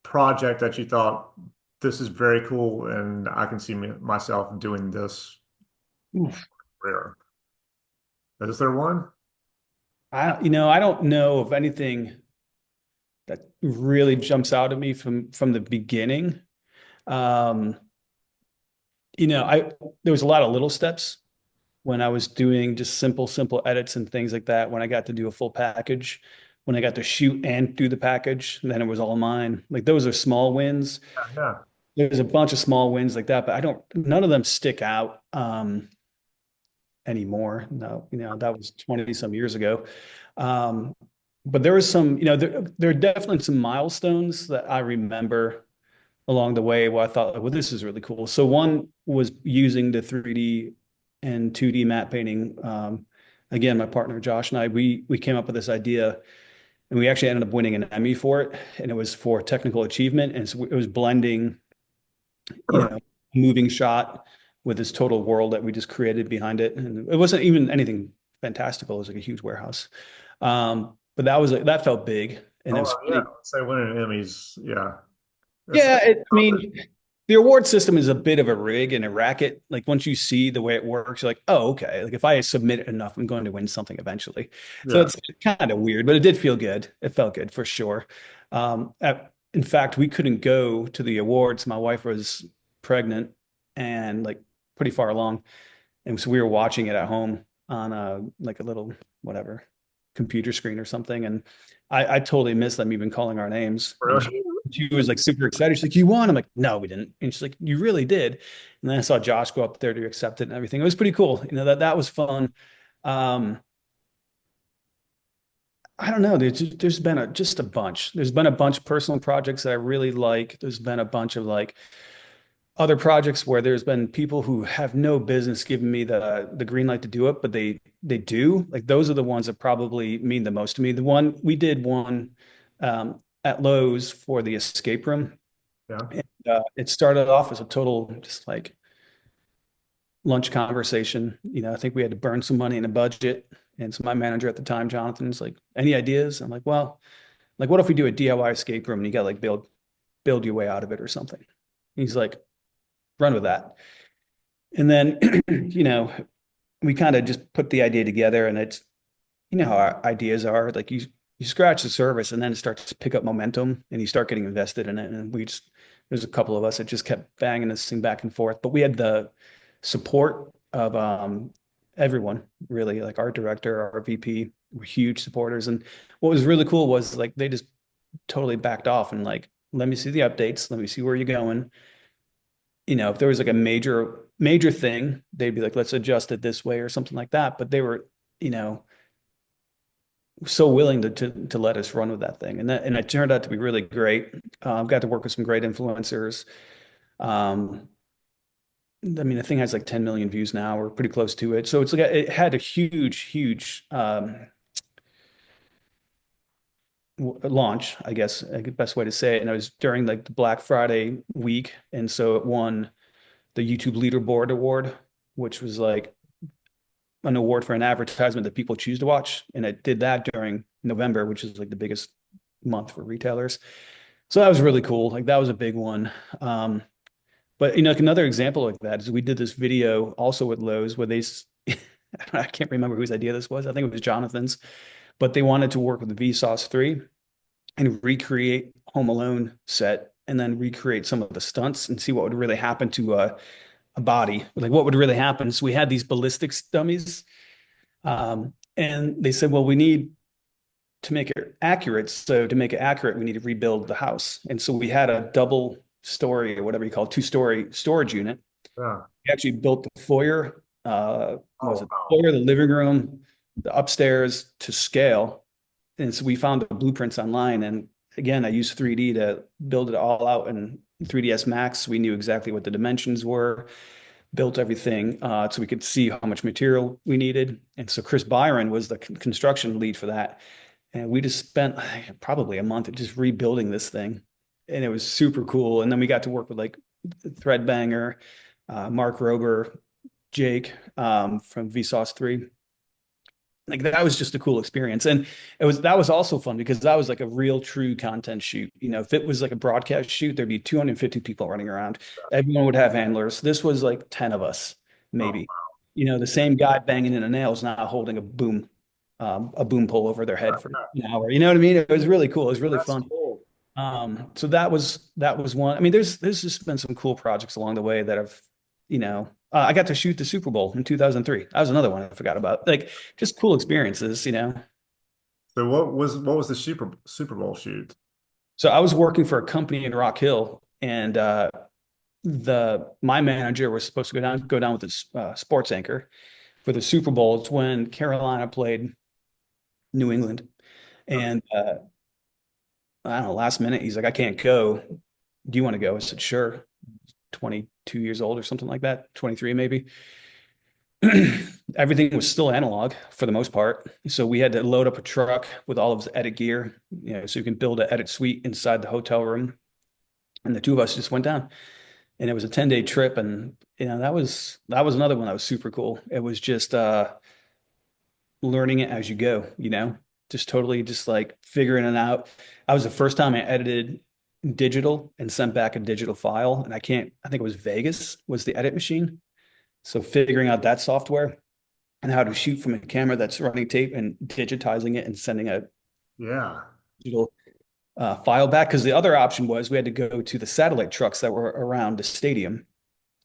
project that you thought this is very cool and I can see myself doing this Oof. career? Is there one? I don't know of anything that really jumps out at me from the beginning. Um, there was a lot of little steps when I was doing just simple edits and things like that. When I got to do a full package, when I got to shoot and do the package, then it was all mine. Like those are small wins. Yeah. There's a bunch of small wins like that, but none of them stick out anymore. No, that was 20 some years ago. Um, but there was some, there are definitely some milestones that I remember along the way where I thought, well, this is really cool. So one was using the 3D and 2D matte painting. Again, my partner Josh and we came up with this idea, and we actually ended up winning an Emmy for it, and it was for technical achievement, and so it was blending you know, moving shot with this total world that we just created behind it. And it wasn't even anything fantastical. It was like a huge warehouse. But that felt big. And it was Oh yeah, funny. so winning Emmys, yeah. That's Yeah, I mean, the award system is a bit of a rig and a racket. Like once you see the way it works, you're like, oh, okay. Like if I submit enough, I'm going to win something eventually. So yeah, it's kind of weird, but it did feel good. It felt good for sure. In fact, we couldn't go to the awards. My wife was pregnant and like pretty far along. And so we were watching it at home on like a little whatever computer screen or something. And I totally missed them even calling our names. And really. she was like super excited. She's like, "You won." I'm like, "No, we didn't." And she's like, "You really did." And then I saw Josh go up there to accept it and everything. It was pretty cool. That was fun. Um, I don't know. There's been just a bunch. There's been a bunch of personal projects that I really like. There's been a bunch of like other projects where there's been people who have no business giving me the green light to do it, but they do. Like those are the ones that probably mean the most to me. The one we did one at Lowe's for the escape room. Yeah. And, it started off as a total just like lunch conversation. I think we had to burn some money in a budget. And so my manager at the time, Jonathan's like, "Any ideas?" I'm like, "Well, like what if we do a DIY escape room and you got like build your way out of it or something?" He's like, "Run with that." And then, we kind of just put the idea together and it's, how our ideas are like you scratch the surface and then it starts to pick up momentum and you start getting invested in it. And there's a couple of us that just kept banging this thing back and forth, but we had the support of everyone really, like our director, our VP were huge supporters. And what was really cool was like, they just totally backed off and like, let me see the updates. Let me see where you're going. If there was like a major thing, they'd be like, let's adjust it this way or something like that. But they were, you know, so willing to let us run with that thing. And it turned out to be really great. Got to work with some great influencers. Um, I mean, the thing has like 10 million views now. We're pretty close to it. So it's like it had a huge launch, I guess, the best way to say it. And it was during like the Black Friday week. And so it won the YouTube Leaderboard Award, which was like an award for an advertisement that people choose to watch. And it did that during November, which is like the biggest month for retailers. So that was really cool. Like that was a big one. But like another example like that is we did this video also with Lowe's where I can't remember whose idea this was. I think it was Jonathan's, but they wanted to work with the Vsauce 3 and recreate Home Alone set and then recreate some of the stunts and see what would really happen to a body. Like what would really happen. So we had these ballistics dummies. And they said, well, we need to make it accurate. So to make it accurate, we need to rebuild the house. And so we had a double story or whatever you call it, two-story storage unit. Yeah. We actually built the foyer, what was Oh it? The wow. foyer, the living room, the upstairs to scale. And so we found the blueprints online. And again, I used 3D to build it all out in 3ds Max. We knew exactly what the dimensions were, built everything so we could see how much material we needed. And so Chris Byron was the construction lead for that. And we just spent probably a month just rebuilding this thing. And it was super cool. And then we got to work with like Threadbanger, Mark Rober, Jake from Vsauce 3. Like that was just a cool experience. And that was also fun because that was like a real true content shoot. If it was like a broadcast shoot, there'd be 250 people running around. Everyone would have handlers. This was like 10 of us, Oh, maybe. The same guy banging in a nail is now holding a boom pole over their head for an hour. You know what I mean? It was really cool. It was really that's fun. cool. So that was one. I mean, there's just been some cool projects along the way that have, I got to shoot the Super Bowl in 2003. That was another one I forgot about. Like just cool experiences. So what was the Super Bowl shoot? So I was working for a company in Rock Hill, and the my manager was supposed to go down with this sports anchor for the Super Bowl. It's when Carolina played New England, Okay. and I don't know, last minute, he's like, I can't go. Do you want to go? I said, sure. 22 years old or something like that, 23 maybe. Everything was still analog for the most part. So we had to load up a truck with all of his edit gear, so you can build an edit suite inside the hotel room. And the two of us just went down and it was a 10-day trip, and that was another one that was super cool. It was just learning it as you go, just totally just like figuring it out. I was the first time I edited digital and sent back a digital file, and I think it was Vegas was the edit machine. So figuring out that software and how to shoot from a camera that's running tape and digitizing it and sending a Yeah. digital file back. Because the other option was we had to go to the satellite trucks that were around the stadium.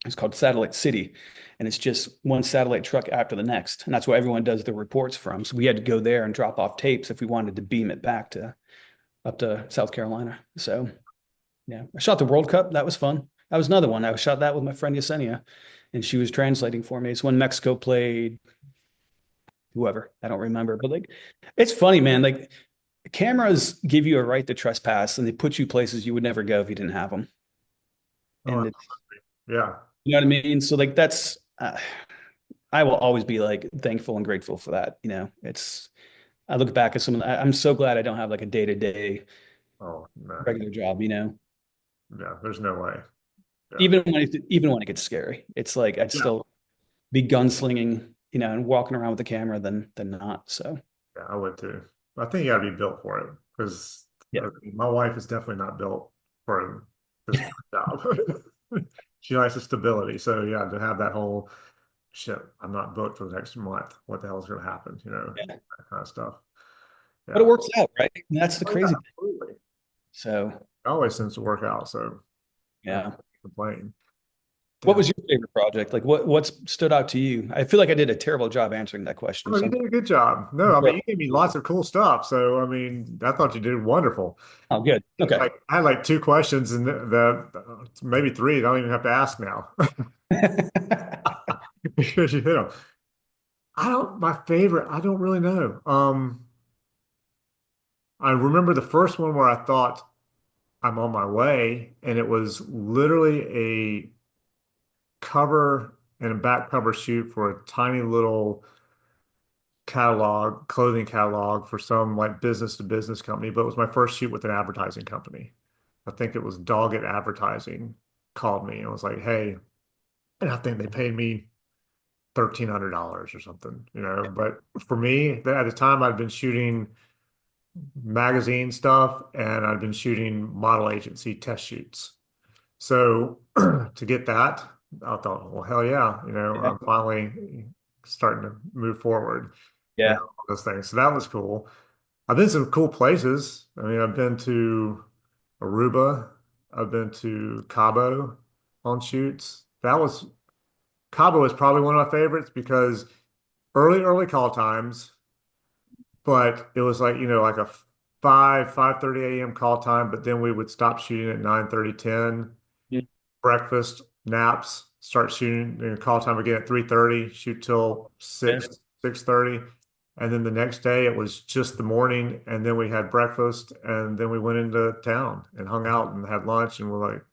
It's called Satellite City, and it's just one satellite truck after the next, and that's where everyone does their reports from. So we had to go there and drop off tapes if we wanted to beam it back to up to South Carolina. So yeah, I shot the World Cup. That was fun. That was another one. I shot that with my friend Yesenia, and she was translating for me. It's when Mexico played whoever. I don't remember, but like, it's funny, man. Like, cameras give you a right to trespass, and they put you places you would never go if you didn't have them. Oh, And it's, yeah. you know what I mean? So like, that's I will always be like thankful and grateful for that. I look back at I'm so glad I don't have like a day-to-day Oh, no. regular job. Yeah. There's no way. Yeah. Even when it gets scary, it's like I'd Yeah. still be gunslinging, and walking around with the camera than not. So Yeah. I would too. I think you got to be built for it because yeah, my wife is definitely not built for this kind of job. She likes the stability. So yeah, to have that whole shit, I'm not booked for the next month. What the hell is going to happen? yeah. That kind of stuff. But it Yeah. works out, right? And that's the Oh, yeah, crazy thing. absolutely. So It always seems to work out. So I can't yeah. complain. What Damn. was your favorite project? Like what's stood out to you? I feel like I did a terrible job answering that question. Oh, So you did a good job. No, I mean, you gave me lots of cool stuff. So, I mean, I thought you did wonderful. oh, good. Okay. Like, I had like two questions and maybe three. I don't even have to ask now because you hit them. My favorite, I don't really know. I remember the first one where I thought I'm on my way, and it was literally a cover and a back cover shoot for a tiny little clothing catalog for some like business to business company, but it was my first shoot with an advertising company. I think it was Doggett Advertising called me and was like, hey, and I think they paid me $1,300 or something, But for me, at the time, I'd been shooting magazine stuff and I'd been shooting model agency test shoots. So to get that, I thought, well, hell yeah, Yeah. I'm finally starting to move forward, Yeah. all those things. So that was cool. I've been some cool places. I mean, I've been to Aruba, I've been to Cabo on shoots. Cabo is probably one of my favorites because early call times, but it was like, like a 5:30 a.m. call time, but then we would stop shooting at 9:30, 10, Mm. breakfast, naps, start shooting, call time again at 3:30, shoot till Yeah. 6:30. And then the next day it was just the morning, and then we had breakfast, and then we went into town and hung out and had lunch, and we're like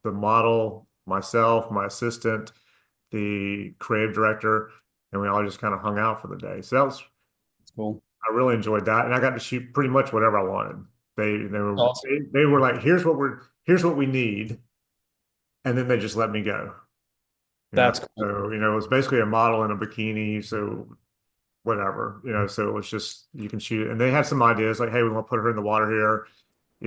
the model, myself, my assistant, the creative director, and we all just kind of hung out for the day. So It's cool. I really enjoyed that, and I got to shoot pretty much whatever I wanted. They were Awesome. they were like, here's what we need, and then they just let me go. That's cool. So it was basically a model in a bikini, so whatever, so it was just you can shoot it. And they had some ideas like, hey, we want to put her in the water here,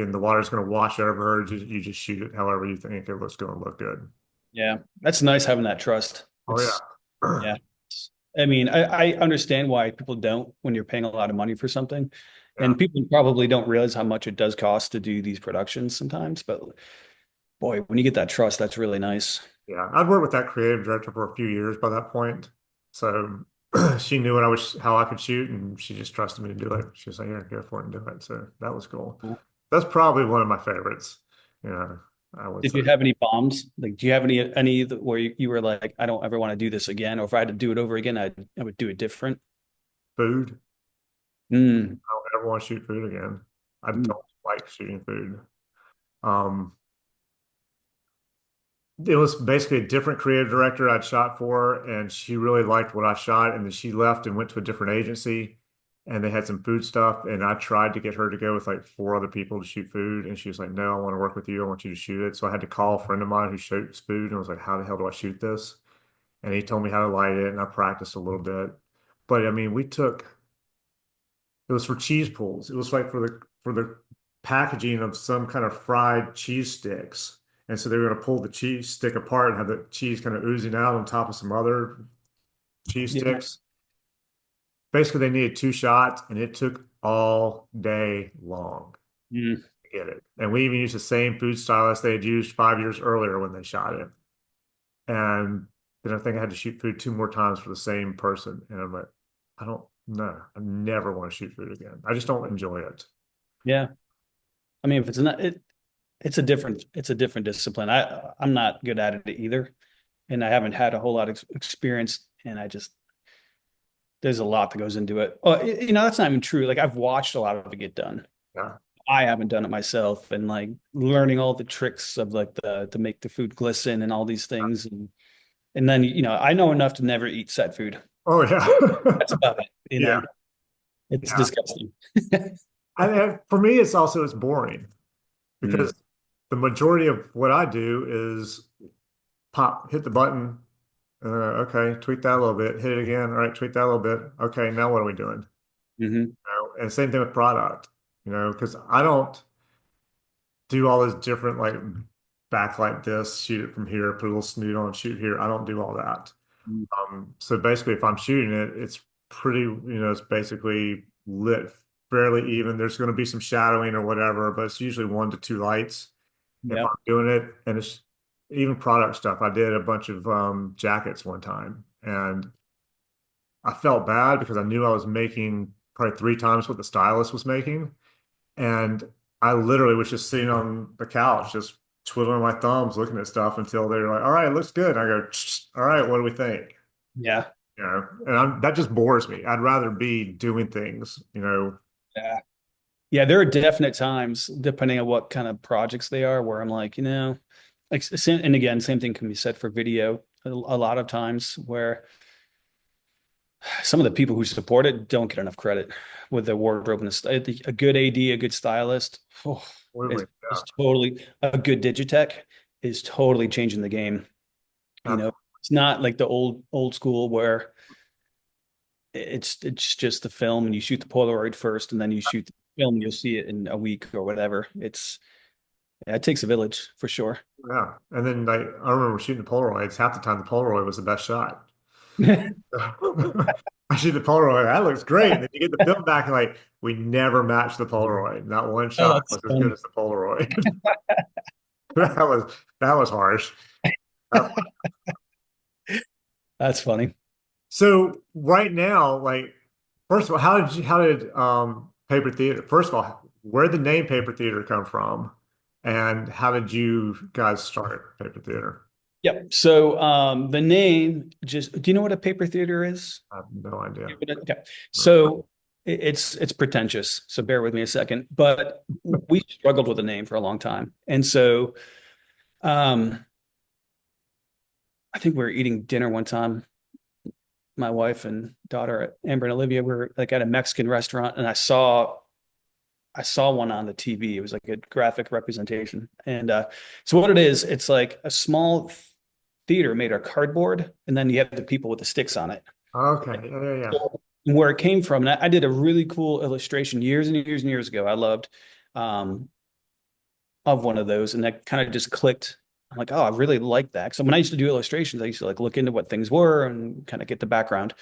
and the water's going to wash over her. You just shoot it however you think it looks going to look good. Yeah. That's nice having that trust. Oh It's yeah. yeah. I mean, I understand why people don't when you're paying a lot of money for something. Yeah. And people probably don't realize how much it does cost to do these productions sometimes. But boy, when you get that trust, that's really nice. Yeah. I'd worked with that creative director for a few years by that point. So she knew how I could shoot, and she just trusted me to do it. She was like, yeah, go for it and do it. So that was cool. Cool. That's probably one of my favorites, you know, I would Did say. you have any bombs? Like, do you have any where you were like, I don't ever want to do this again, or if I had to do it over again, I would do it different. Food. Mm, I don't ever want to shoot food again. I mm, don't like shooting food. Um, it was basically a different creative director I'd shot for, and she really liked what I shot, and then she left and went to a different agency. and they had some food stuff. And I tried to get her to go with like four other people to shoot food. And she was like, no, I want to work with you. I want you to shoot it. So I had to call a friend of mine who shoots food and was like, how the hell do I shoot this? And he told me how to light it. And I practiced a little bit. But I mean, it was for cheese pulls. It was like for the packaging of some kind of fried cheese sticks. And so they were going to pull the cheese stick apart and have the cheese kind of oozing out on top of some other cheese Yeah. sticks. Basically, they needed two shots, and it took all day long Mm. to get it. And we even used the same food stylist they had used 5 years earlier when they shot it. And then I think I had to shoot food two more times for the same person. And I'm like, I don't know. I never want to shoot food again. I just don't enjoy it. Yeah. I mean, if it's not it's a different discipline. I'm not good at it either. And I haven't had a whole lot of experience. And there's a lot that goes into it. Oh, that's not even true. Like I've watched a lot of it get done. Yeah. I haven't done it myself, and like learning all the tricks of like the to make the food glisten and all these things. And then, I know enough to never eat set food. Oh, yeah. That's about it. Yeah. It's Yeah. disgusting. For me, it's boring Mm, because the majority of what I do is hit the button. Okay, tweak that a little bit, hit it again. All right, tweak that a little bit. Okay, now what are we doing? hmm And same thing with product, because I don't do all this different like backlight this, shoot it from here, put a little snoot on, shoot here. I don't do all that. So basically, if I'm shooting it, it's it's basically lit fairly even. There's going to be some shadowing or whatever, but it's usually one to two lights if Yep. I'm doing it. And it's even product stuff. I did a bunch of jackets one time, and I felt bad because I knew I was making probably three times what the stylist was making. And I literally was just sitting on the couch, just twiddling my thumbs, looking at stuff until they were like, all right, it looks good. And I go, all right, what do we think? Yeah. And that just bores me. I'd rather be doing things. Yeah. Yeah. There are definite times, depending on what kind of projects they are, where I'm like, and again, same thing can be said for video a lot of times where some of the people who support it don't get enough credit with the wardrobe and a good AD, a good stylist, Absolutely. is totally a good Digitech is totally changing the game. You Yeah. know, it's not like the old school where it's just the film and you shoot the Polaroid first and then you shoot the film and you'll see it in a week or whatever. It takes a village for sure. Yeah. And then like I remember shooting the Polaroids. Half the time the Polaroid was the best shot. I shoot the Polaroid. That looks great. And then you get the film back and like we never matched the Polaroid. Not one Oh, shot that's was as good fun. as the Polaroid. That was harsh. Uh, That's funny. So right now, like, first of all, how did Paper Theater? First of all, where did the name Paper Theater come from, and how did you guys start Paper Theater? Yep. So the name just do you know what a paper theater is? I have no idea. Okay. So it's pretentious. So bear with me a second. But we struggled with a name for a long time. And so um I think we were eating dinner one time. My wife and daughter, Amber and Olivia, were like at a Mexican restaurant, and I saw one on the TV. It was like a graphic representation. And so what it is, it's like a small theater made of cardboard, and then you have the people with the sticks on it. Okay, yeah, yeah, yeah. Where it came from, and I did a really cool illustration years and years and years ago. I loved um, of one of those, and that kind of just clicked. I'm like, oh, I really like that. So when I used to do illustrations, I used to like look into what things were and kind of get the background.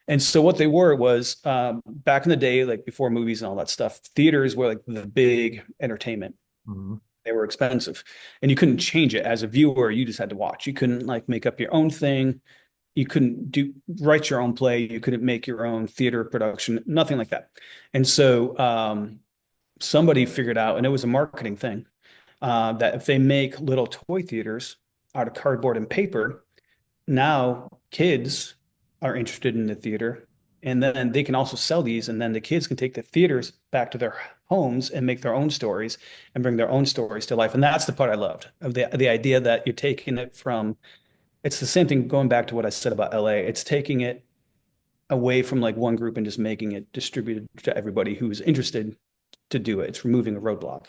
And so what they were was back in the day, like before movies and all that stuff, theaters were like the big entertainment. Mhm. They were expensive, and you couldn't change it as a viewer. You just had to watch. You couldn't like make up your own thing. You couldn't write your own play. You couldn't make your own theater production. Nothing like that. And so somebody figured out, and it was a marketing thing, that if they make little toy theaters out of cardboard and paper, now kids are interested in the theater. And then they can also sell these, and then the kids can take the theaters back to their homes and make their own stories and bring their own stories to life. And that's the part I loved of the idea that you're taking it from. It's the same thing going back to what I said about LA. It's taking it away from like one group and just making it distributed to everybody who's interested to do it. It's removing a roadblock.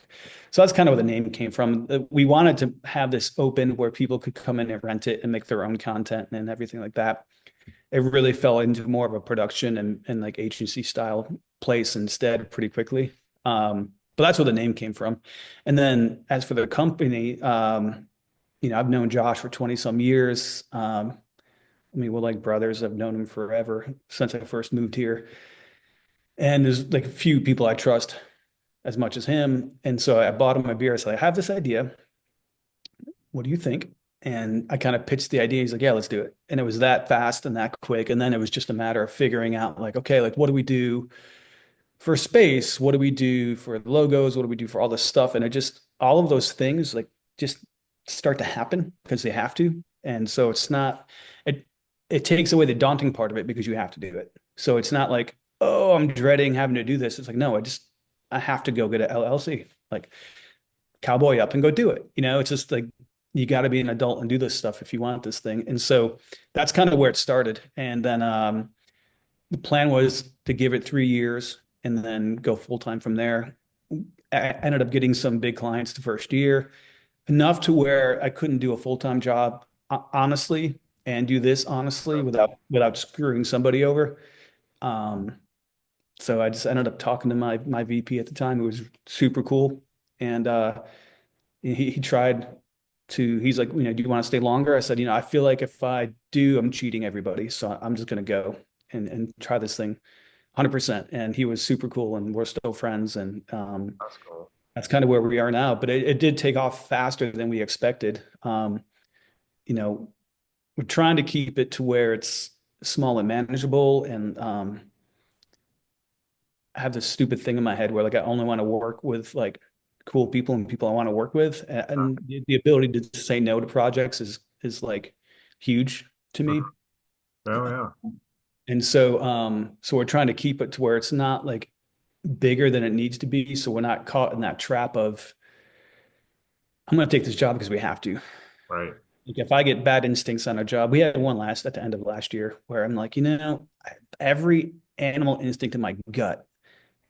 So that's kind of where the name came from. We wanted to have this open where people could come in and rent it and make their own content and everything like that. It really fell into more of a production and like agency style place instead pretty quickly. But that's where the name came from. And then as for the company, I've known Josh for 20 some years. I mean, we're like brothers. I've known him forever since I first moved here. And there's like a few people I trust as much as him. And so I bought him a beer. I said, I have this idea. What do you think? And I kind of pitched the idea. He's like, yeah, let's do it. And it was that fast and that quick. And then it was just a matter of figuring out like, okay, like what do we do for space? What do we do for the logos? What do we do for all this stuff? And it just, all of those things like just start to happen because they have to. And so it's not, it takes away the daunting part of it because you have to do it. So it's not like, oh, I'm dreading having to do this. It's like, no, I have to go get an LLC, like cowboy up and go do it. It's just like, you got to be an adult and do this stuff if you want this thing. And so that's kind of where it started. And then the plan was to give it 3 years and then go full time from there. I ended up getting some big clients the first year, enough to where I couldn't do a full time job honestly and do this honestly without screwing somebody over. Um, so I just ended up talking to my VP at the time, who was super cool, and he tried to. He's like, do you want to stay longer? I said, I feel like if I do, I'm cheating everybody, so I'm just gonna go and try this thing 100%. And he was super cool, and we're still friends, and That's cool. that's kind of where we are now. But it did take off faster than we expected. You know, we're trying to keep it to where it's small and manageable. And I have this stupid thing in my head where like I only want to work with like cool people and people I want to work with. And the ability to say no to projects is like huge to me. Oh yeah, And so we're trying to keep it to where it's not like bigger than it needs to be. So we're not caught in that trap of I'm going to take this job because we have to. right. Like if I get bad instincts on a job, we had one last at the end of last year where I'm like, every animal instinct in my gut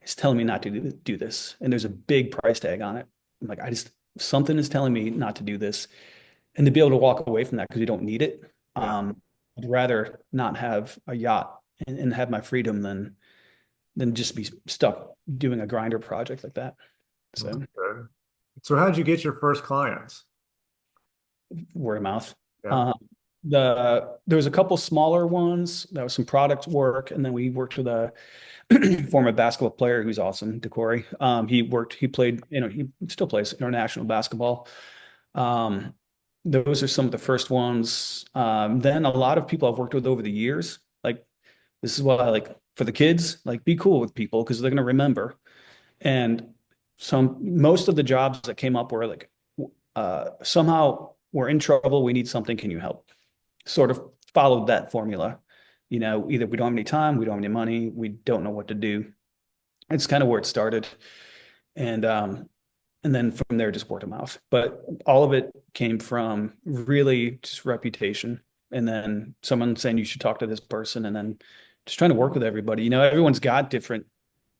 is telling me not to do this, and there's a big price tag on it. I'm like, something is telling me not to do this, and to be able to walk away from that because you don't need it. Yeah. I'd rather not have a yacht and have my freedom than just be stuck doing a grinder project like that. That's So good. So how'd you get your first clients? word of mouth. Yeah. Uh, there was a couple smaller ones. That was some product work, and then we worked with a former basketball player who's awesome, Decory. He played, he still plays international basketball. Um, those are some of the first ones. Then a lot of people I've worked with over the years. Like this is why I like for the kids, like be cool with people because they're gonna remember. And most of the jobs that came up were like somehow we're in trouble, we need something, can you help? Sort of followed that formula. Either we don't have any time, we don't have any money, we don't know what to do. It's kind of where it started. And then from there, just word of mouth. But all of it came from really just reputation. And then someone saying you should talk to this person, and then just trying to work with everybody. Everyone's got different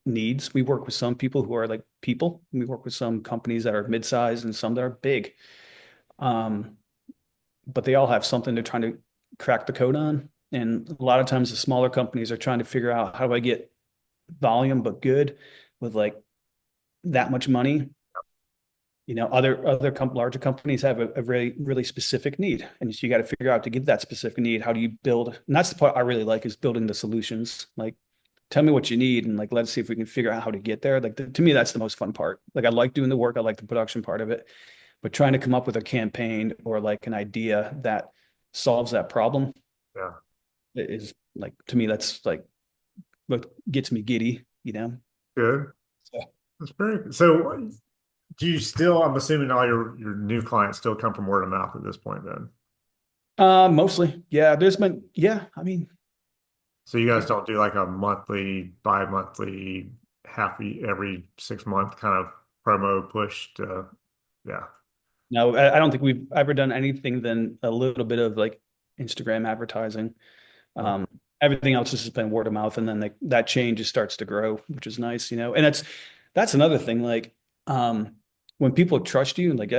needs. We work with some people who are like people. We work with some companies that are mid-sized and some that are big. But they all have something they're trying to crack the code on. And a lot of times the smaller companies are trying to figure out how do I get volume but good with like that much money. Larger companies have a really really specific need, and so you got to figure out to get that specific need. How do you build? And that's the part I really like is building the solutions. Like, tell me what you need, and like let's see if we can figure out how to get there. Like to me, that's the most fun part. Like I like doing the work, I like the production part of it, but trying to come up with a campaign or like an idea that solves that problem Yeah. is like to me that's like what gets me giddy. Good. So, That's very good. So do you still, I'm assuming all your new clients still come from word of mouth at this point then. mostly, yeah. I mean, So you guys don't do like a monthly, bi-monthly, every 6 month kind of promo push to, yeah. no, I don't think we've ever done anything than a little bit of like Instagram advertising. Well, Um, Everything else has just been word of mouth, and then that change just starts to grow, which is nice, you know. And that's another thing. Like, when people trust you, like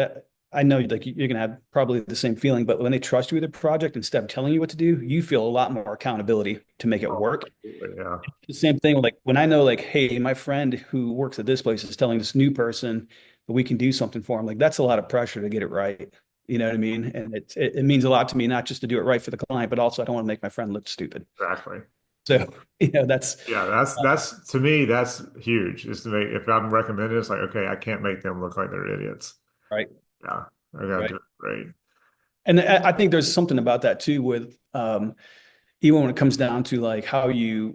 I know like you're gonna have probably the same feeling, but when they trust you with a project instead of telling you what to do, you feel a lot more accountability to make it Oh, work. absolutely, yeah, The same thing, like when I know, like, hey, my friend who works at this place is telling this new person that we can do something for him. Like that's a lot of pressure to get it right. You know what I mean? And it means a lot to me, not just to do it right for the client, but also I don't want to make my friend look stupid. exactly. So, that's Yeah, that's to me, that's huge. Is to make if I'm recommending, it's like, okay, I can't make them look like they're idiots. right, Yeah, I gotta right. do it right. And I think there's something about that too with even when it comes down to like how when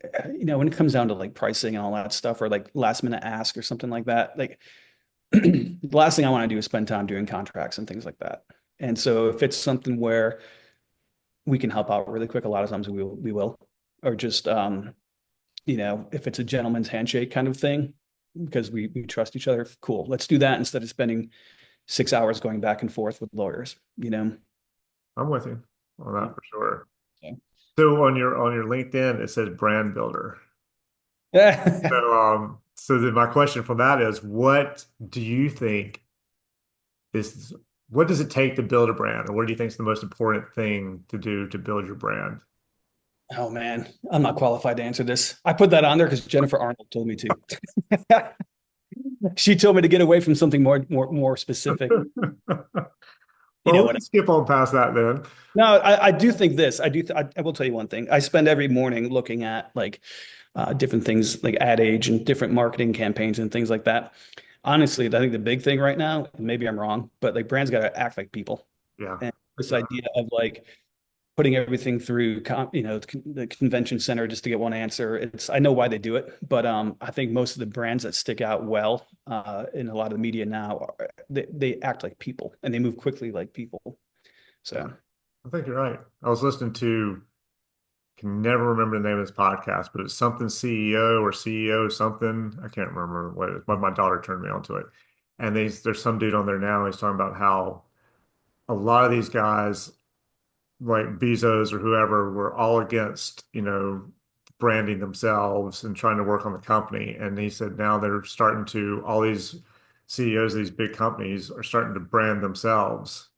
it comes down to like pricing and all that stuff or like last minute ask or something like that, like the last thing I want to do is spend time doing contracts and things like that. And so if it's something where we can help out really quick, a lot of times we will, or just if it's a gentleman's handshake kind of thing, because we trust each other, cool. Let's do that instead of spending 6 hours going back and forth with lawyers, you know? I'm with you on Yeah. that for sure. So. So on your LinkedIn, it says brand builder. Yeah. So then my question from that is, what do you think is what does it take to build a brand, or what do you think is the most important thing to do to build your brand? Oh man, I'm not qualified to answer this. I put that on there because Jennifer Arnold told me to. She told me to get away from something more specific. You Well, know we what? can skip on past that then. No, I do think this. I will tell you one thing. I spend every morning looking at like different things like Ad Age and different marketing campaigns and things like that. Honestly, I think the big thing right now, and maybe I'm wrong, but like brands got to act like people. Yeah, And for this sure. idea of like putting everything through, the convention center just to get one answer. I know why they do it, but I think most of the brands that stick out well in a lot of the media now, they act like people and they move quickly like people. Yeah, So I think you're right. I was listening to can never remember the name of this podcast, but it's something CEO or CEO something. I can't remember what it is, but my daughter turned me onto it. And there's some dude on there now. He's talking about how a lot of these guys like Bezos or whoever were all against, branding themselves and trying to work on the company. And he said now they're starting to, all these CEOs of these big companies are starting to brand themselves,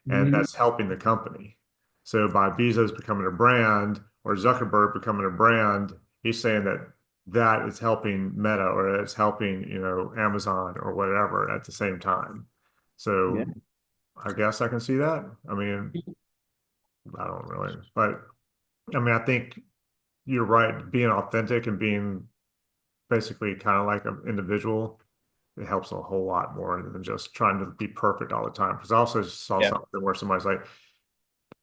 and mhm. that's helping the company. So by Bezos becoming a brand or Zuckerberg becoming a brand, he's saying that that is helping Meta or it's helping, Amazon or whatever at the same time. Yeah. So I guess I can see that. I mean, I don't really, but I mean, I think you're right. Being authentic and being basically kind of like an individual, it helps a whole lot more than just trying to be perfect all the time. Because I also saw Yeah. something where somebody's like,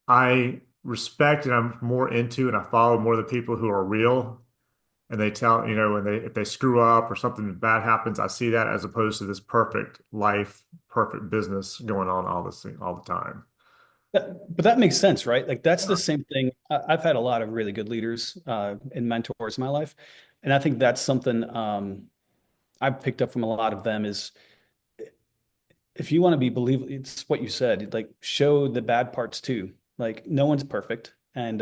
I respect and I'm more into and I follow more of the people who are real and they tell, when they if they screw up or something bad happens, I see that as opposed to this perfect life, perfect business going on all the time. But that makes sense, right? Like that's the same thing. I've had a lot of really good leaders and mentors in my life, and I think that's something I've picked up from a lot of them is if you want to be believable, it's what you said, like show the bad parts too. Like no one's perfect, and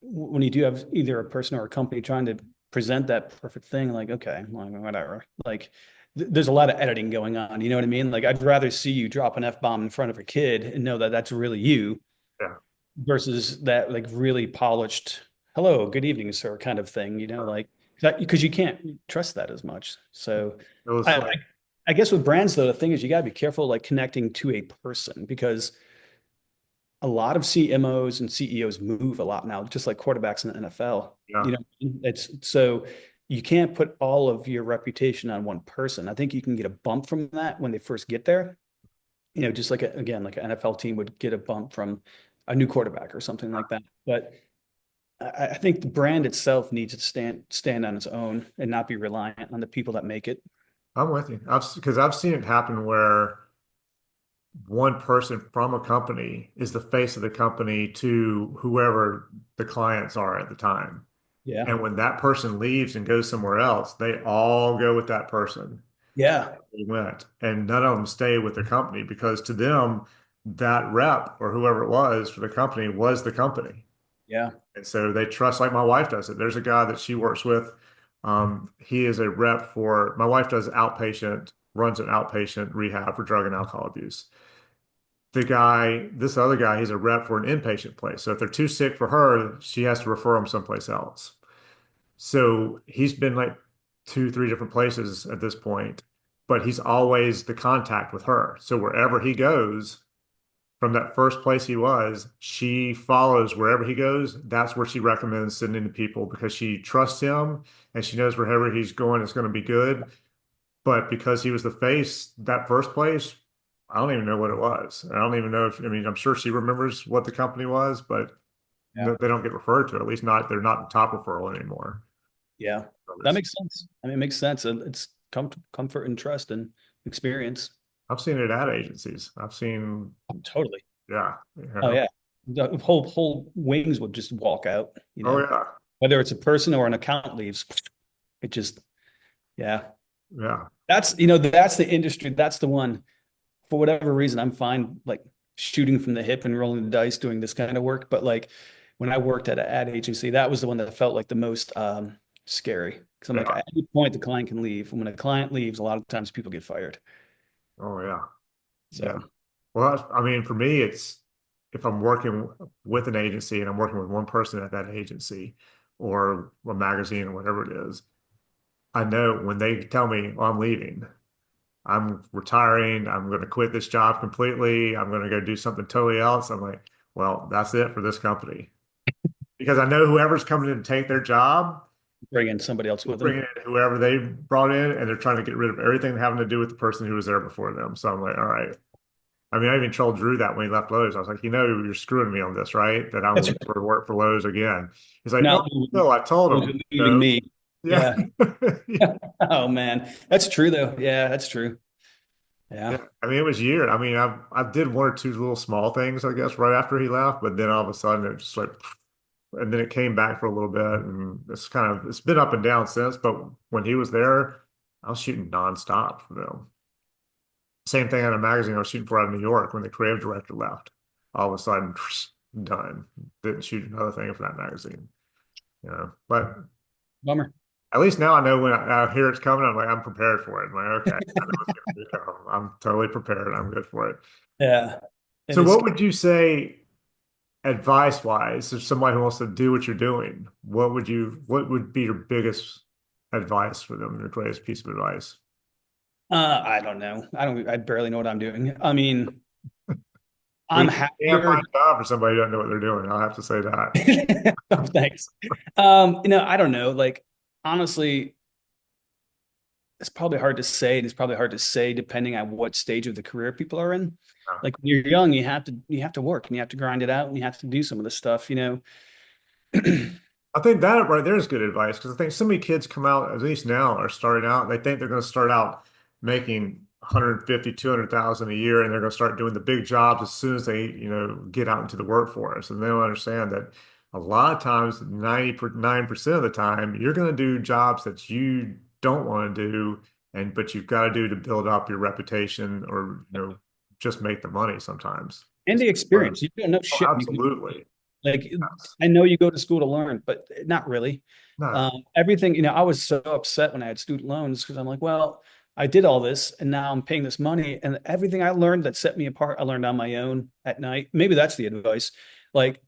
when you do have either a person or a company trying to present that perfect thing, like okay, like, whatever, like there's a lot of editing going on. You know what I mean? Like I'd rather see you drop an F bomb in front of a kid and know that that's really you Yeah. versus that like really polished hello good evening sir kind of thing, like that, because you can't trust that as much. So It was I, I like, I guess with brands though, the thing is you got to be careful like connecting to a person because a lot of CMOs and CEOs move a lot now, just like quarterbacks in the NFL. yeah, It's so you can't put all of your reputation on one person. I think you can get a bump from that when they first get there. Just like again, like an NFL team would get a bump from a new quarterback or something like that. But I think the brand itself needs to stand on its own and not be reliant on the people that make it. I'm with you. Because I've seen it happen where one person from a company is the face of the company to whoever the clients are at the time. Yeah. And when that person leaves and goes somewhere else, they all go with that person. Yeah. They went, and none of them stay with the company because to them, that rep or whoever it was for the company was the company. Yeah. And so they trust, like my wife does it. There's a guy that she works with. He is a rep for, my wife does outpatient, runs an outpatient rehab for drug and alcohol abuse. This other guy, he's a rep for an inpatient place. So if they're too sick for her, she has to refer them someplace else. So he's been like two, three different places at this point, but he's always the contact with her. So wherever he goes, from that first place he was, she follows wherever he goes. That's where she recommends sending to people because she trusts him and she knows wherever he's going is going to be good. But because he was the face that first place, I don't even know what it was. I don't even know if, I mean, I'm sure she remembers what the company was, but Yeah. they don't get referred to. At least not, they're not the top referral anymore. Yeah. That makes sense. I mean, it makes sense. And it's comfort and trust and experience. I've seen it at agencies. I've seen, Totally. yeah, Oh yeah. The whole wings would just walk out, Oh yeah, whether it's a person or an account leaves. It just, yeah. yeah. That's the industry. That's the one. For whatever reason, I'm fine like shooting from the hip and rolling the dice doing this kind of work. But like when I worked at an ad agency, that was the one that felt like the most scary. Because I'm like, Yeah. at any point the client can leave. And when a client leaves, a lot of times people get fired. Oh yeah. Yeah. So Well, I mean, for me, it's if I'm working with an agency and I'm working with one person at that agency or a magazine or whatever it is, I know when they tell me, oh, I'm leaving, I'm retiring, I'm going to quit this job completely, I'm going to go do something totally else. I'm like, well, that's it for this company. Because I know whoever's coming in to take their job bring in somebody else is with bringing them. in whoever they brought in, and they're trying to get rid of everything having to do with the person who was there before them. So I'm like, all right. I mean, I even told Drew that when he left Lowe's. I was like, you're screwing me on this, right? That I'm That's going right. to work for Lowe's again. He's like, no, Not leaving, no, I told him, leaving me. yeah. Yeah. Oh man. That's true though. Yeah, that's true. Yeah. Yeah. I mean, it was years. I mean, I did one or two little small things, I guess, right after he left, but then all of a sudden it just like, and then it came back for a little bit, and it's been up and down since. But when he was there, I was shooting nonstop for them. Same thing on a magazine I was shooting for out of New York when the creative director left. All of a sudden, done. Didn't shoot another thing for that magazine. But Bummer. at least now I know when I hear it's coming, I'm like, I'm prepared for it. I'm like, okay, I know it's going to come. I'm totally prepared. I'm good for it. Yeah. It So, is. what would you say, advice wise, if somebody who wants to do what you're doing, what would be your biggest advice for them, your greatest piece of advice? I don't know. I barely know what I'm doing. I mean, Well, I'm you can't happier. find a job for somebody who doesn't know what they're doing. I'll have to say that. Oh, thanks. I don't know. Like, honestly, it's probably hard to say, and it's probably hard to say depending on what stage of the career people are in. Like when you're young, you have to work and you have to grind it out and you have to do some of this stuff. I think that right there is good advice because I think so many kids come out, at least now, are starting out. They think they're going to start out making 150, 200,000 a year, and they're going to start doing the big jobs as soon as they, get out into the workforce. And they don't understand that a lot of times, 99% of the time, you're going to do jobs that you don't want to do, but you've got to do to build up your reputation or, just make the money sometimes. And the experience. You don't know Oh, shit when you go. absolutely. Like, Yes. I know you go to school to learn, but not really. No. Everything, I was so upset when I had student loans because I'm like, well, I did all this and now I'm paying this money. And everything I learned that set me apart, I learned on my own at night. Maybe that's the advice. Like,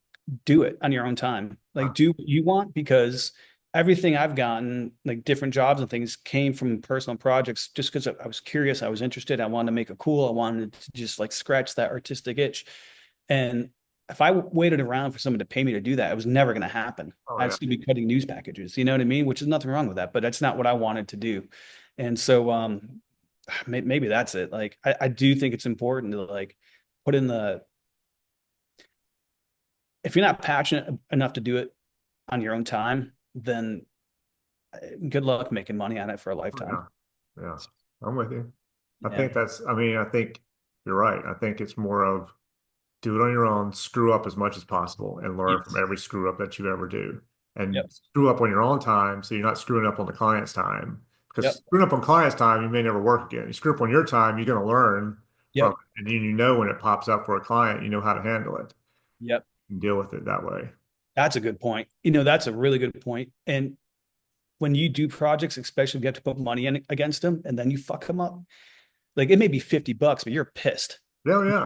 do it on your own time. Like, do what you want because everything I've gotten, like different jobs and things, came from personal projects just because I was curious, I was interested, I wanted to make it cool, I wanted to just like scratch that artistic itch. And if I waited around for someone to pay me to do that, it was never going to happen. Oh, I'd yeah. still be cutting news packages, you know what I mean? Which is nothing wrong with that, but that's not what I wanted to do. And so, maybe that's it. Like, I do think it's important to like put in if you're not passionate enough to do it on your own time, then good luck making money on it for a Oh, lifetime. yeah. Yeah. I'm with you. Yeah. I think you're right. I think it's more of do it on your own, screw up as much as possible, and learn from Yes. every screw up that you ever do. And Yep. screw up on your own time so you're not screwing up on the client's time. Because Yep. screwing up on client's time, you may never work again. You screw up on your time, you're going to learn from Yep. it. And you know when it pops up for a client, you know how to handle it Yep. and deal with it that way. That's a good point. That's a really good point. And when you do projects, especially if you have to put money in against them and then you fuck them up, like it may be $50, but you're pissed. Yeah, yeah.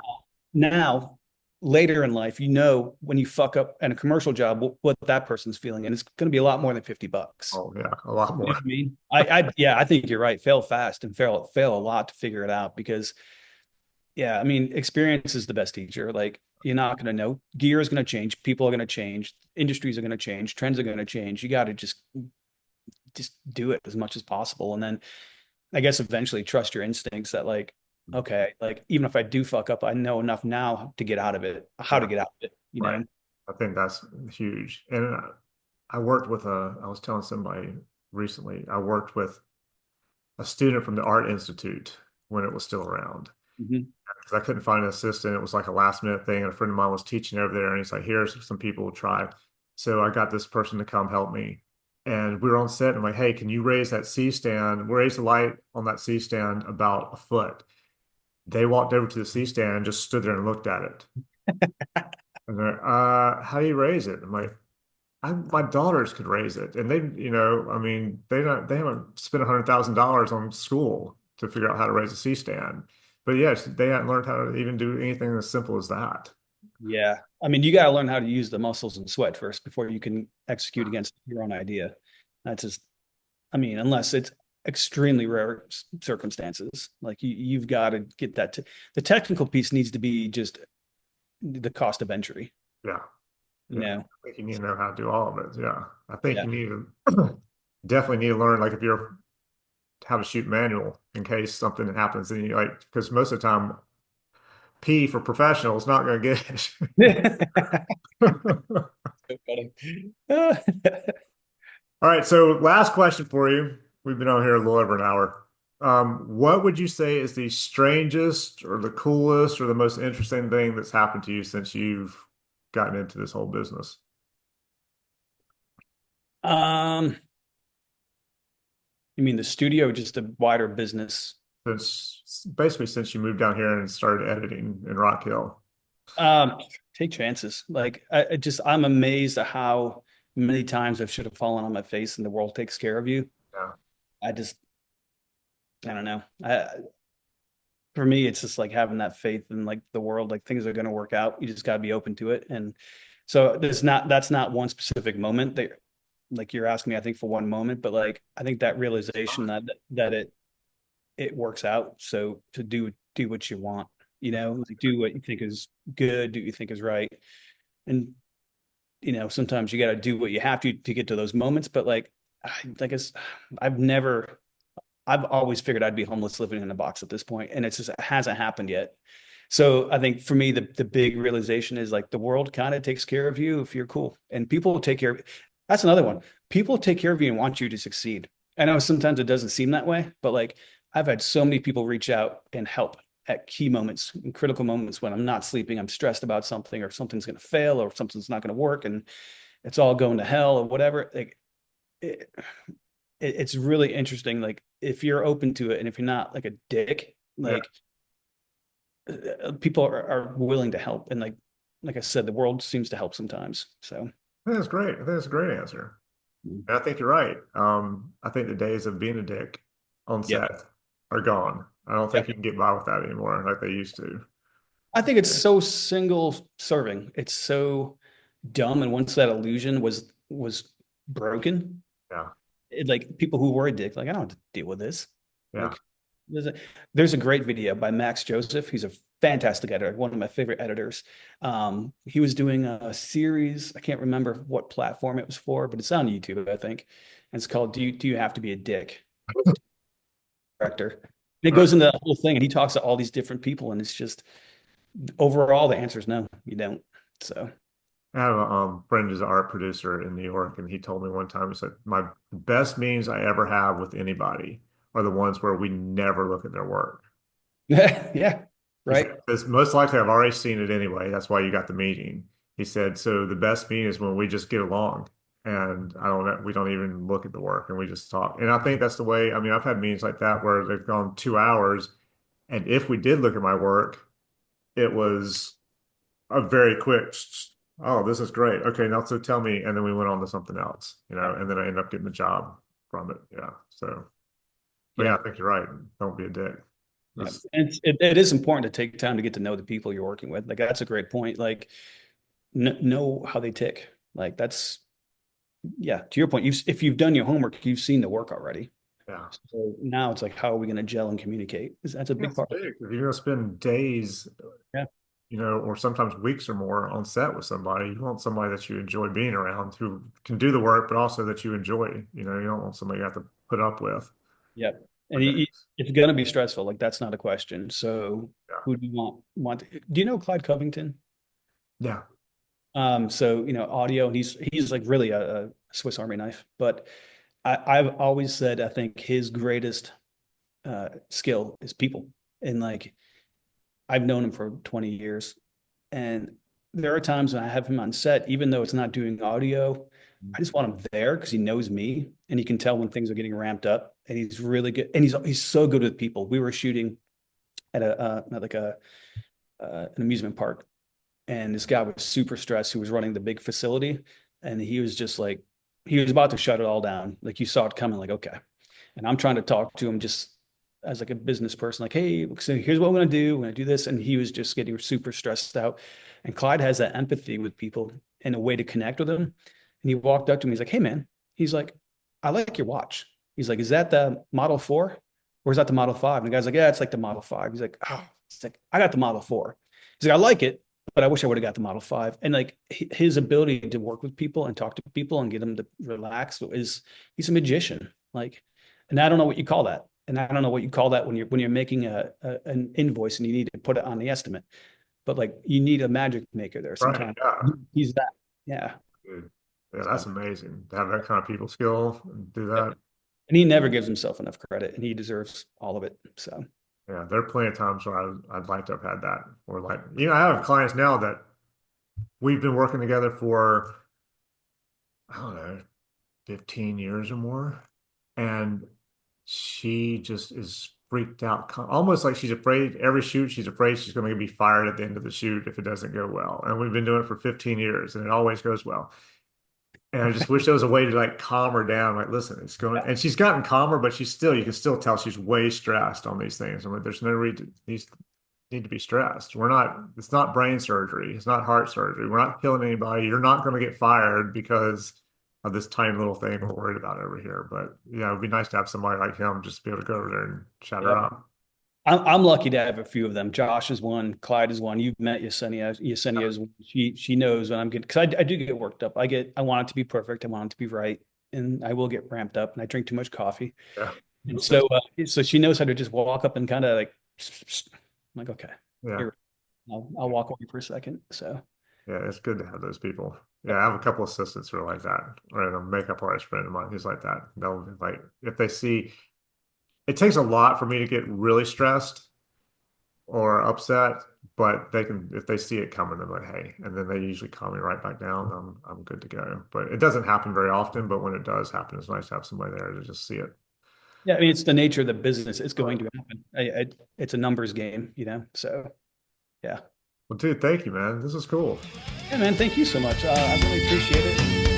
Now, later in life, when you fuck up in a commercial job, what that person's feeling, and it's going to be a lot more than $50. Oh, yeah, a lot You know more. what I mean? Yeah, I think you're right. Fail fast and fail a lot to figure it out because, yeah, I mean, experience is the best teacher. Like, you're not going to know. Gear is going to change. People are going to change. Industries are going to change. Trends are going to change. You got to just do it as much as possible, and then I guess eventually trust your instincts that like, okay, like even if I do fuck up, I know enough now to get out of it, how to Yeah, get out of it, right. I think that's huge. And I worked with I was telling somebody recently, I worked with a student from the Art Institute when it was still around. Mhm. Because I couldn't find an assistant. It was like a last minute thing. And a friend of mine was teaching over there, and he's like, here's some people to try. So I got this person to come help me. And we were on set, and I'm like, hey, can you raise that C stand, raise the light on that C stand about a foot? They walked over to the C stand and just stood there and looked at it. And they're, how do you raise it? I'm like, my daughters could raise it. And they, I mean, they haven't spent $100,000 on school to figure out how to raise a C stand. But yes, they hadn't learned how to even do anything as simple as that. Yeah. I mean, you got to learn how to use the muscles and sweat first before you can execute against your own idea. That's just, I mean, unless it's extremely rare circumstances, like you've got to get the technical piece needs to be just the cost of entry, Yeah. you Yeah. know? I think you need to know how to do all of it. Yeah. I think Yeah. you need to definitely need to learn, like, if you're how to shoot manual in case something happens. And you like, because most of the time, P for professional is not going to get it. So funny. All right, so last question for you. We've been on here a little over an hour. What would you say is the strangest or the coolest or the most interesting thing that's happened to you since you've gotten into this whole business? Um, you mean the studio, or just a wider business? Since you moved down here and started editing in Rock Hill. Um, Take chances. Like I'm amazed at how many times I should have fallen on my face and the world takes care of you. Yeah. I just, I don't know. For me, it's just like having that faith in like the world, like things are going to work out. You just got to be open to it. And so that's not one specific moment that like you're asking me, I think for one moment, but like, I think that realization that it works out. So to do what you want, like do what you think is good, do what you think is right. And sometimes you got to do what you have to get to those moments. But like, I guess I've never, I've always figured I'd be homeless living in a box at this point, and it hasn't happened yet. So I think for me, the big realization is like the world kind of takes care of you if you're cool, and people will take care of. That's another one. People take care of you and want you to succeed. I know sometimes it doesn't seem that way, but like I've had so many people reach out and help at key moments, in critical moments when I'm not sleeping, I'm stressed about something, or something's going to fail, or something's not going to work, and it's all going to hell or whatever. Like it, it's really interesting. Like if you're open to it, and if you're not like a dick, Yeah. like people are willing to help. And like I said, the world seems to help sometimes. So I think that's great. I think that's a great answer. And I think you're right. I think the days of being a dick on yeah, set are gone. I don't yeah. think you can get by with that anymore like they used to. I think it's so single serving. It's so dumb. And once that illusion was broken, Yeah. like people who were a dick, like I don't have to deal with this. Yeah. Like there's a there's a great video by Max Joseph. He's a fantastic editor, one of my favorite editors. He was doing a series. I can't remember what platform it was for, but it's on YouTube, I think. And it's called "Do you have to be a dick?" Director. And it Right. goes into the whole thing, and he talks to all these different people, and it's just overall the answer is no, you don't. So I have a friend who's an art producer in New York, and he told me one time, he said, my best meetings I ever have with anybody are the ones where we never look at their work. yeah, He said, right. because most likely I've already seen it anyway. That's why you got the meeting. He said, so the best meeting is when we just get along and I don't know, we don't even look at the work and we just talk. And I think that's the way, I mean, I've had meetings like that where they've gone 2 hours. And if we did look at my work, it was a very quick, oh, this is great. Okay, now so tell me, and then we went on to something else, Yeah. and then I ended up getting the job from it. Yeah. So, but yeah, Yeah. I think you're right. Don't be a dick. Yeah. This, And it is important to take time to get to know the people you're working with. Like that's a great point. Like know how they tick. Like that's yeah, to your point, if you've done your homework, you've seen the work already. yeah. So now it's like, how are we going to gel and communicate? That's a Yeah, big it's part. big. If you're gonna spend days, Yeah. or sometimes weeks or more on set with somebody, you want somebody that you enjoy being around who can do the work, but also that you enjoy. You don't want somebody you have to put up with Yeah. for And days. it's going to be stressful. Like that's not a question. So Yeah. who do you do you know Clyde Covington? Yeah. So audio, and he's like really a Swiss Army knife. But I've always said I think his greatest skill is people. And like I've known him for 20 years. And there are times when I have him on set, even though it's not doing audio, I just want him there because he knows me and he can tell when things are getting ramped up. And he's really good. And he's so good with people. We were shooting at an amusement park, and this guy was super stressed who was running the big facility, and he was just like he was about to shut it all down. Like you saw it coming, like, okay. And I'm trying to talk to him just as like a business person, like, hey, so here's what we're gonna do. We're gonna do this. And he was just getting super stressed out. And Clyde has that empathy with people and a way to connect with them. And he walked up to me, he's like, hey man, he's like, I like your watch. He's like, is that the Model 4? Or is that the Model 5? And the guy's like, yeah, it's like the Model 5. He's like, oh, it's like, I got the Model 4. He's like, I like it, but I wish I would have got the Model 5. And like his ability to work with people and talk to people and get them to relax is he's a magician. Like, and I don't know what you call that. And I don't know what you call that when you're making an invoice and you need to put it on the estimate. But like you need a magic maker there Right. sometimes. Yeah. He's that. Yeah. Dude. Yeah, that's So amazing to have that kind of people skill and do yep. that. And he never gives himself enough credit and he deserves all of it. So Yeah, there are plenty of times where I'd like to have had that. Or like, I have clients now that we've been working together for, I don't know, 15 years or more. And she just is freaked out, almost like she's afraid every shoot, she's afraid she's going to be fired at the end of the shoot if it doesn't go well. And we've been doing it for 15 years and it always goes well. And I just wish there was a way to like calm her down. Like, listen, it's going, and she's gotten calmer, but you can still tell she's way stressed on these things. I'm like, there's no reason these need to be stressed. It's not brain surgery. It's not heart surgery. We're not killing anybody. You're not going to get fired because of this tiny little thing we're worried about over here. But yeah, it'd be nice to have somebody like him just be able to go over there and chat her yep. up. I'm lucky to have a few of them. Josh is one, Clyde is one. You've met Yesenia. Yesenia is one. She knows when I'm getting because I do get worked up. I want it to be perfect. I want it to be right. And I will get ramped up and I drink too much coffee. Yeah. And so she knows how to just walk up and kind of like I'm like, okay, Yeah. here, I'll walk away for a second. So Yeah. It's good to have those people. Yeah. I have a couple assistants who are like that. Or a makeup artist friend of mine who's like that. They'll like, if they see, it takes a lot for me to get really stressed or upset, but they can if they see it coming, they're like, hey, and then they usually calm me right back down. I'm good to go. But it doesn't happen very often, but when it does happen, it's nice to have somebody there to just see it. yeah, I mean, it's the nature of the business. It's going to happen. It's a numbers game. So yeah. Well, dude, thank you, man. This is cool. Yeah, man. Thank you so much. I really appreciate it.